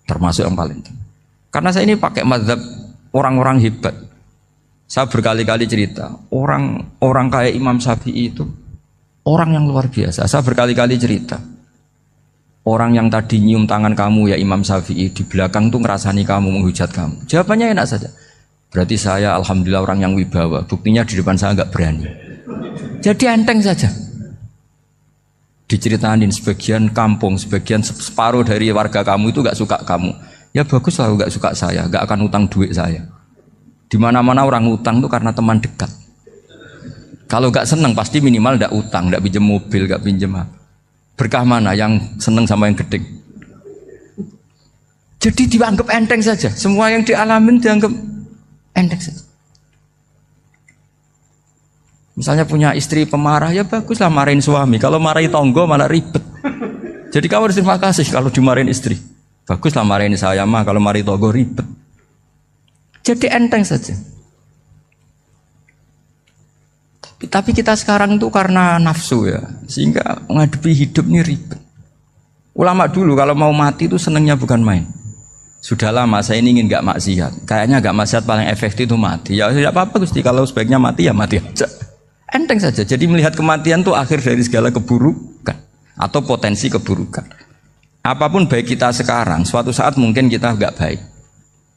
Termasuk yang paling tenang. Karena saya ini pakai mazhab orang-orang hebat. Saya berkali-kali cerita, orang kayak Imam Syafi'i itu orang yang luar biasa. Saya berkali-kali cerita, orang yang tadi nyium tangan kamu ya Imam Syafi'i, di belakang tuh ngerasani kamu, menghujat kamu. Jawabannya enak saja. Berarti saya alhamdulillah orang yang wibawa. Buktinya di depan saya nggak berani. Jadi enteng saja. Diceritain sebagian kampung, sebagian separuh dari warga kamu itu nggak suka kamu. Ya bagus lah nggak suka saya, nggak akan utang duit saya. Di mana-mana orang utang itu karena teman dekat. Kalau nggak seneng pasti minimal nggak utang, nggak pinjam mobil, nggak pinjam apa. Berkah mana yang seneng sama yang gede? Jadi dianggap enteng saja. Semua yang dialamin dianggap enteng saja. Misalnya punya istri pemarah, ya baguslah marahin suami. Kalau marahin tonggo malah ribet. Jadi kamu harus terima kasih kalau dimarahin istri. Baguslah marahin saya mah, kalau marahin tonggo ribet. Jadi enteng saja. Tapi kita sekarang itu karena nafsu ya, sehingga menghadapi hidup ini ribet. Ulama dulu kalau mau mati itu senengnya bukan main. Sudah lama saya ini ingin gak maksiat. Kayaknya gak maksiat paling efektif itu mati. Ya tidak apa-apa Gusti, kalau sebaiknya mati ya mati aja. Enteng saja. Jadi melihat kematian itu akhir dari segala keburukan atau potensi keburukan. Apapun baik kita sekarang, suatu saat mungkin kita gak baik.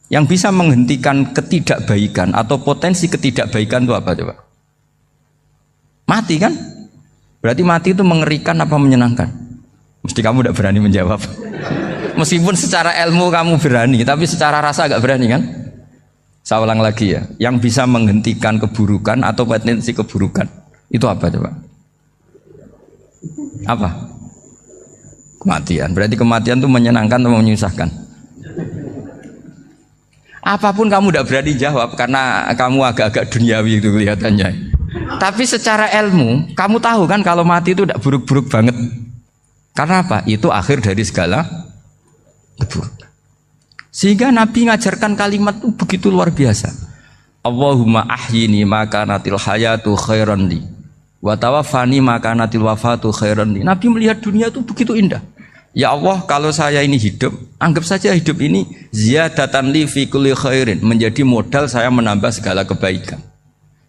Yang bisa menghentikan ketidakbaikan atau potensi ketidakbaikan itu apa coba? Mati kan? Berarti mati itu mengerikan apa menyenangkan? Mesti kamu tidak berani menjawab. Meskipun secara ilmu kamu berani, tapi secara rasa agak berani kan? Saya ulang lagi ya, yang bisa menghentikan keburukan atau potensi keburukan. Itu apa coba? Apa? Kematian. Berarti kematian itu menyenangkan atau menyusahkan? Apapun kamu tidak berani jawab karena kamu agak-agak duniawi itu kelihatannya. Tapi secara ilmu, kamu tahu kan kalau mati itu tidak buruk-buruk banget. Karena apa? Itu akhir dari segala keburukan. Sehingga Nabi ngajarkan kalimat itu begitu luar biasa. Allahumma ahyini maka natil hayatu khairan li wa tawaffani maka natil wafatu khairan li. Nabi melihat dunia itu begitu indah. Ya Allah, kalau saya ini hidup, anggap saja hidup ini ziyadatan li fi kulli khairin, menjadi modal saya menambah segala kebaikan.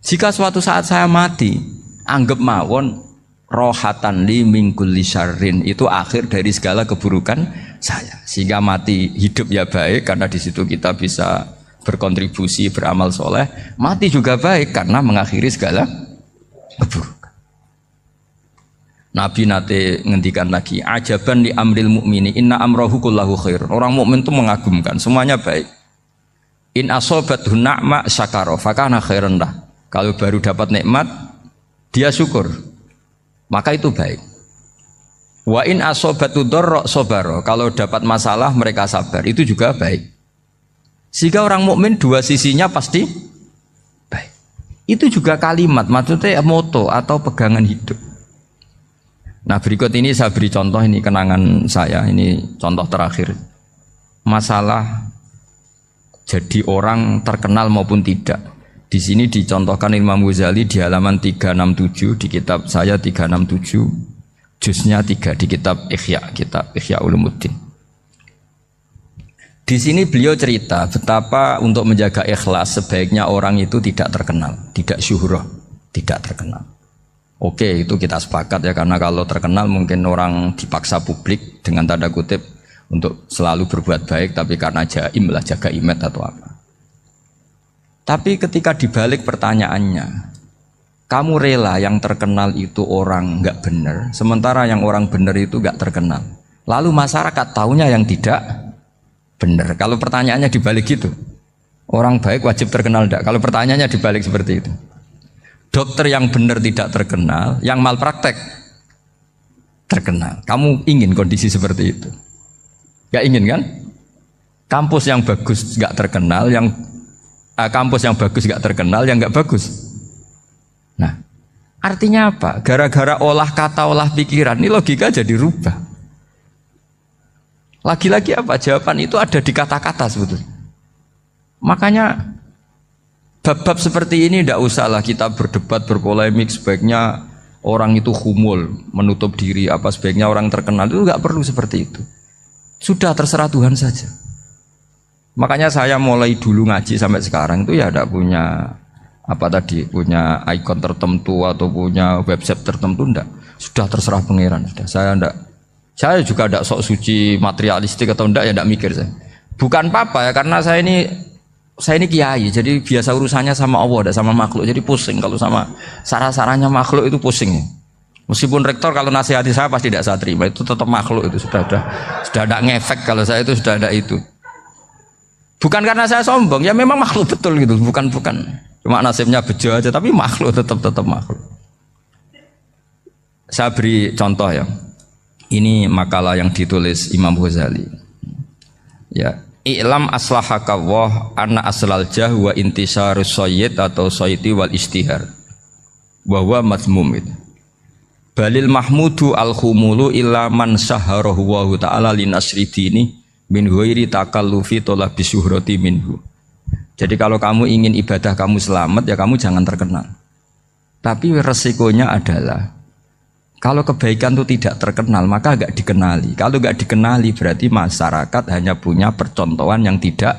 Jika suatu saat saya mati, anggap mawon rohatan li min kulli syarrin, itu akhir dari segala keburukan saya. Sehingga mati hidup ya baik karena di situ kita bisa berkontribusi beramal soleh. Mati juga baik karena mengakhiri segala keburukan. Nabi nate ngendikan lagi, ajaban li amril mu'mini inna amrahu kullahu khair. Orang mukmin itu mengagumkan, semuanya baik. In asobathu na'ma syakara fakana khairan lah. Kalau baru dapat nikmat, dia syukur, maka itu baik. Wa in asobatu dharra sabara. Kalau dapat masalah mereka sabar, itu juga baik. Sehingga orang mukmin dua sisinya pasti baik. Itu juga kalimat, maksudnya moto atau pegangan hidup. Nah berikut ini saya beri contoh, ini kenangan saya, ini contoh terakhir. Masalah jadi orang terkenal maupun tidak. Di sini dicontohkan Imam Ghazali di halaman 367 di kitab saya 367, juznya 3 di kitab Ihya Ulumuddin. Di sini beliau cerita betapa untuk menjaga ikhlas sebaiknya orang itu tidak terkenal, tidak syuhrah, tidak terkenal. Oke, itu kita sepakat ya, karena kalau terkenal mungkin orang dipaksa publik dengan tanda kutip untuk selalu berbuat baik, tapi karena jaim lah, jaga image atau apa. Tapi ketika dibalik pertanyaannya, kamu rela yang terkenal itu orang nggak benar, sementara yang orang benar itu nggak terkenal. Lalu masyarakat taunya yang tidak benar. Kalau pertanyaannya dibalik gitu, orang baik wajib terkenal enggak? Kalau pertanyaannya dibalik seperti itu. Dokter yang benar tidak terkenal, yang malpraktek terkenal. Kamu ingin kondisi seperti itu? Gak ingin kan? Kampus yang bagus gak terkenal, kampus yang bagus gak terkenal, yang gak bagus. Nah, artinya apa? Gara-gara olah kata, olah pikiran, ini logika jadi rubah. Lagi-lagi apa? Jawaban itu ada di kata-kata sebetulnya. Makanya bab-bab seperti ini tidak usahlah kita berdebat, berpolemik. Sebaiknya orang itu humul, menutup diri, apa sebaiknya orang terkenal, itu nggak perlu seperti itu. Sudah terserah Tuhan saja. Makanya saya mulai dulu ngaji sampai sekarang itu ya tidak punya punya ikon tertentu atau punya website tertentu, enggak. Sudah terserah pangeran. Sudah. Saya juga tidak sok suci materialistik atau enggak, ya tidak mikir saya. Bukan apa-apa ya, karena saya ini kiai, jadi biasa urusannya sama Allah, tidak sama makhluk. Jadi pusing kalau sama sarah-sarahnya makhluk itu pusing. Meskipun rektor kalau nasihati saya pasti tidak saya terima, itu tetap makhluk, itu sudah ada ngefek kalau saya itu sudah ada itu. Bukan karena saya sombong, ya memang makhluk betul gitu, bukan. Cuma nasibnya bejo aja, tapi makhluk tetap makhluk. Saya beri contoh ya. Ini makalah yang ditulis Imam Ghazali. Ya. I'lam aslahakawah anna aslal jah wa intisarus sayyid atau sayyidi wal istihar wa huwa mazmum itu. Balil mahmudu al-khumulu illa man saharahu wa ta'ala linasri dini min ghairi takallufi talabi syuhrati minhu. Jadi kalau kamu ingin ibadah kamu selamat, ya kamu jangan terkenal. Tapi resikonya adalah kalau kebaikan itu tidak terkenal, maka agak dikenali. Kalau enggak dikenali berarti masyarakat hanya punya percontohan yang tidak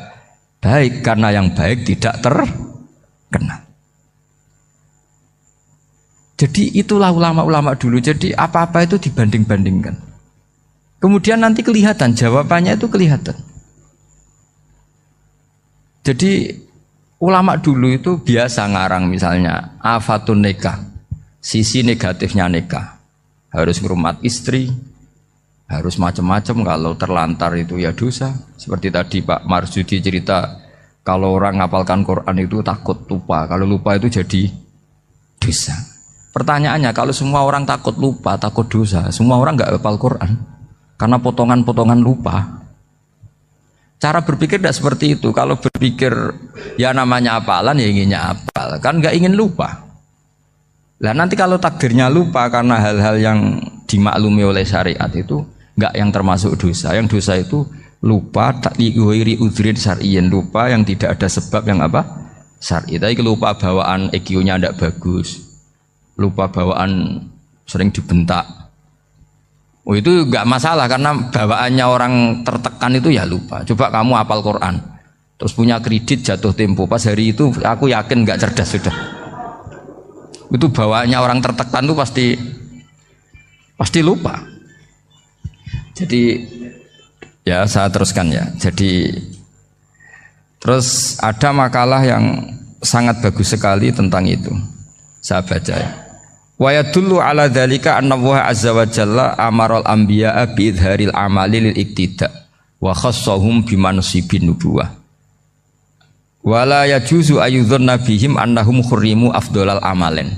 baik, karena yang baik tidak terkenal. Jadi itulah ulama-ulama dulu. Jadi apa-apa itu dibanding-bandingkan. Kemudian nanti kelihatan, jawabannya itu kelihatan. Jadi ulama dulu itu biasa ngarang misalnya afatun nikah, sisi negatifnya nikah. Harus ngurmat istri, harus macam-macam, kalau terlantar itu ya dosa. Seperti tadi Pak Marsudi cerita, kalau orang ngapalkan Quran itu takut lupa, kalau lupa itu jadi dosa. Pertanyaannya, kalau semua orang takut lupa, takut dosa, semua orang nggak hafal Quran karena potongan-potongan lupa. Cara berpikir tidak seperti itu. Kalau berpikir ya namanya hafalan ya inginnya hafal, kan nggak ingin lupa. Lah nanti kalau takdirnya lupa karena hal-hal yang dimaklumi oleh syariat itu nggak yang termasuk dosa. Yang dosa itu lupa tak liwiri udhrin syar'iyyin, lupa yang tidak ada sebab yang apa? Syar'i. Tapi lupa bawaan EQ-nya tidak bagus. Lupa bawaan sering dibentak. Oh itu nggak masalah karena bawaannya orang tertekan itu ya lupa. Coba kamu hafal Quran, terus punya kredit jatuh tempo, pas hari itu aku yakin nggak cerdas sudah. Itu bawaannya orang tertekan itu pasti lupa. Jadi ya saya teruskan ya. Jadi terus ada makalah yang sangat bagus sekali tentang itu. Saya baca ya. Wa yadullu ala dzalika anna Allah azza wa jalla amaral anbiya'a bi idharil amali lil iktida wa khassahum bi mansibin nubuwah. Wa la yajuzu ayyudhanna bihim annahum khurrimu afdhalal amalen.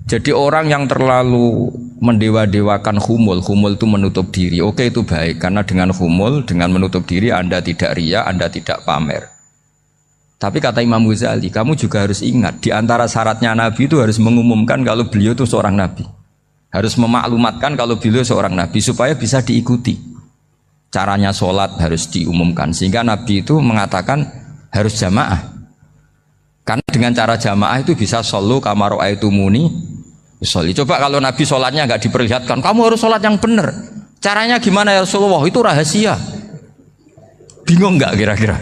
Jadi orang yang terlalu mendewa-dewakan khumul itu menutup diri. Oke itu baik karena dengan khumul, dengan menutup diri Anda tidak riya, Anda tidak pamer. Tapi kata Imam Ghazali, kamu juga harus ingat di antara syaratnya Nabi itu harus mengumumkan kalau beliau itu seorang Nabi. Harus memaklumatkan kalau beliau seorang Nabi supaya bisa diikuti. Caranya sholat harus diumumkan sehingga Nabi itu mengatakan harus jamaah. Karena dengan cara jamaah itu bisa shollu kama ra'aitumuni usolli. Coba kalau Nabi sholatnya nggak diperlihatkan, kamu harus sholat yang benar. Caranya gimana ya Rasulullah? Itu rahasia. Bingung nggak kira-kira?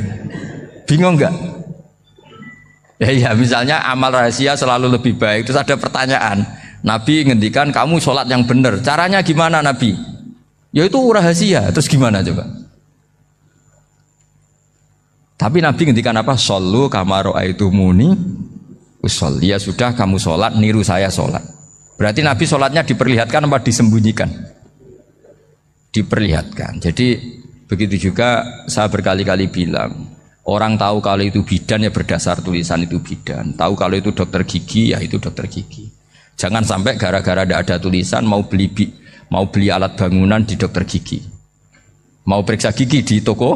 Bingung nggak? Ya misalnya amal rahasia selalu lebih baik. Terus ada pertanyaan, Nabi ngendikan kamu sholat yang benar. Caranya gimana Nabi? Ya itu rahasia. Terus gimana coba? Tapi Nabi ngendikan apa? Shollu kama ra'aitumuni usolli. Ya sudah kamu sholat, niru saya sholat. Berarti Nabi sholatnya diperlihatkan apa disembunyikan? Diperlihatkan. Jadi begitu juga saya berkali-kali bilang, orang tahu kalau itu bidan ya berdasar tulisan itu bidan. Tahu kalau itu dokter gigi ya itu dokter gigi. Jangan sampai gara-gara tidak ada tulisan mau beli alat bangunan di dokter gigi. Mau periksa gigi di toko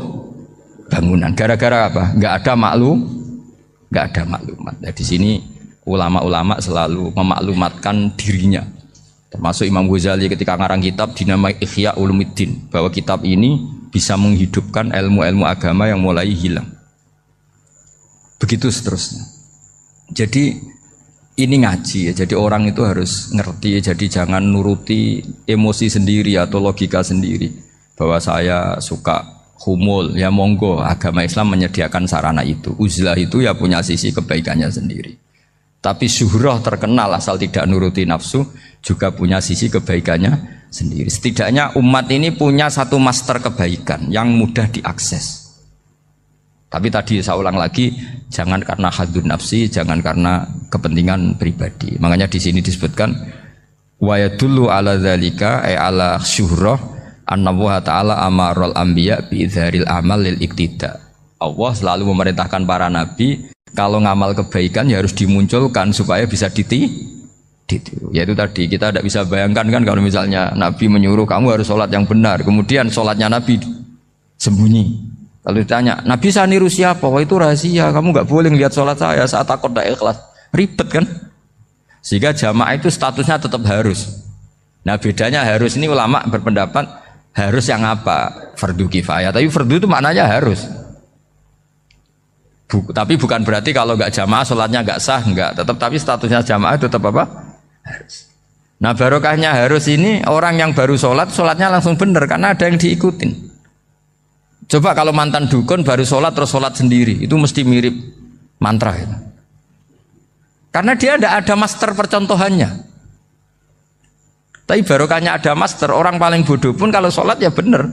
bangunan. Gara-gara apa? Nggak ada maklumat. Nah, di sini ulama-ulama selalu memaklumatkan dirinya. Termasuk Imam Ghazali ketika ngarang kitab dinamai Ihya Ulumuddin, bahwa kitab ini bisa menghidupkan ilmu-ilmu agama yang mulai hilang. Begitu seterusnya. Jadi ini ngaji ya. Jadi orang itu harus ngerti. Jadi jangan nuruti emosi sendiri atau logika sendiri. Bahwa saya suka humul, ya monggo. Agama Islam menyediakan sarana itu. Uzlah itu ya punya sisi kebaikannya sendiri. Tapi syuhrah terkenal asal tidak nuruti nafsu juga punya sisi kebaikannya sendiri. Setidaknya umat ini punya satu master kebaikan yang mudah diakses. Tapi tadi saya ulang lagi, jangan karena hadzun nafsi, jangan karena kepentingan pribadi. Makanya di sini disebutkan wa yadullu ala dzalika ay ala syuhrah anna Allah taala amaral anbiya bi idharil amal lil iktida. Allah selalu memerintahkan para nabi kalau ngamal kebaikan ya harus dimunculkan supaya bisa ditiru. Yaitu tadi kita tidak bisa bayangkan kan kalau misalnya Nabi menyuruh kamu harus sholat yang benar, kemudian sholatnya Nabi sembunyi. Kalau ditanya, Nabi saya niru siapa? Wah itu rahasia, kamu nggak boleh lihat sholat saya saat takut tidak ikhlas. Ribet kan? Sehingga jamaah itu statusnya tetap harus. Nah bedanya harus ini ulama berpendapat harus yang apa? Fardu kifayah. Tapi fardu itu maknanya harus. Tapi bukan berarti kalau nggak jamaah sholatnya nggak sah, nggak. Tapi statusnya jamaah tetap apa? Harus. Nah barokahnya harus ini orang yang baru sholat, sholatnya langsung benar karena ada yang diikutin. Coba kalau mantan dukun baru sholat terus sholat sendiri, itu mesti mirip mantra itu. Karena dia tidak ada master percontohannya. Tapi barokahnya ada master, orang paling bodoh pun kalau sholat ya benar.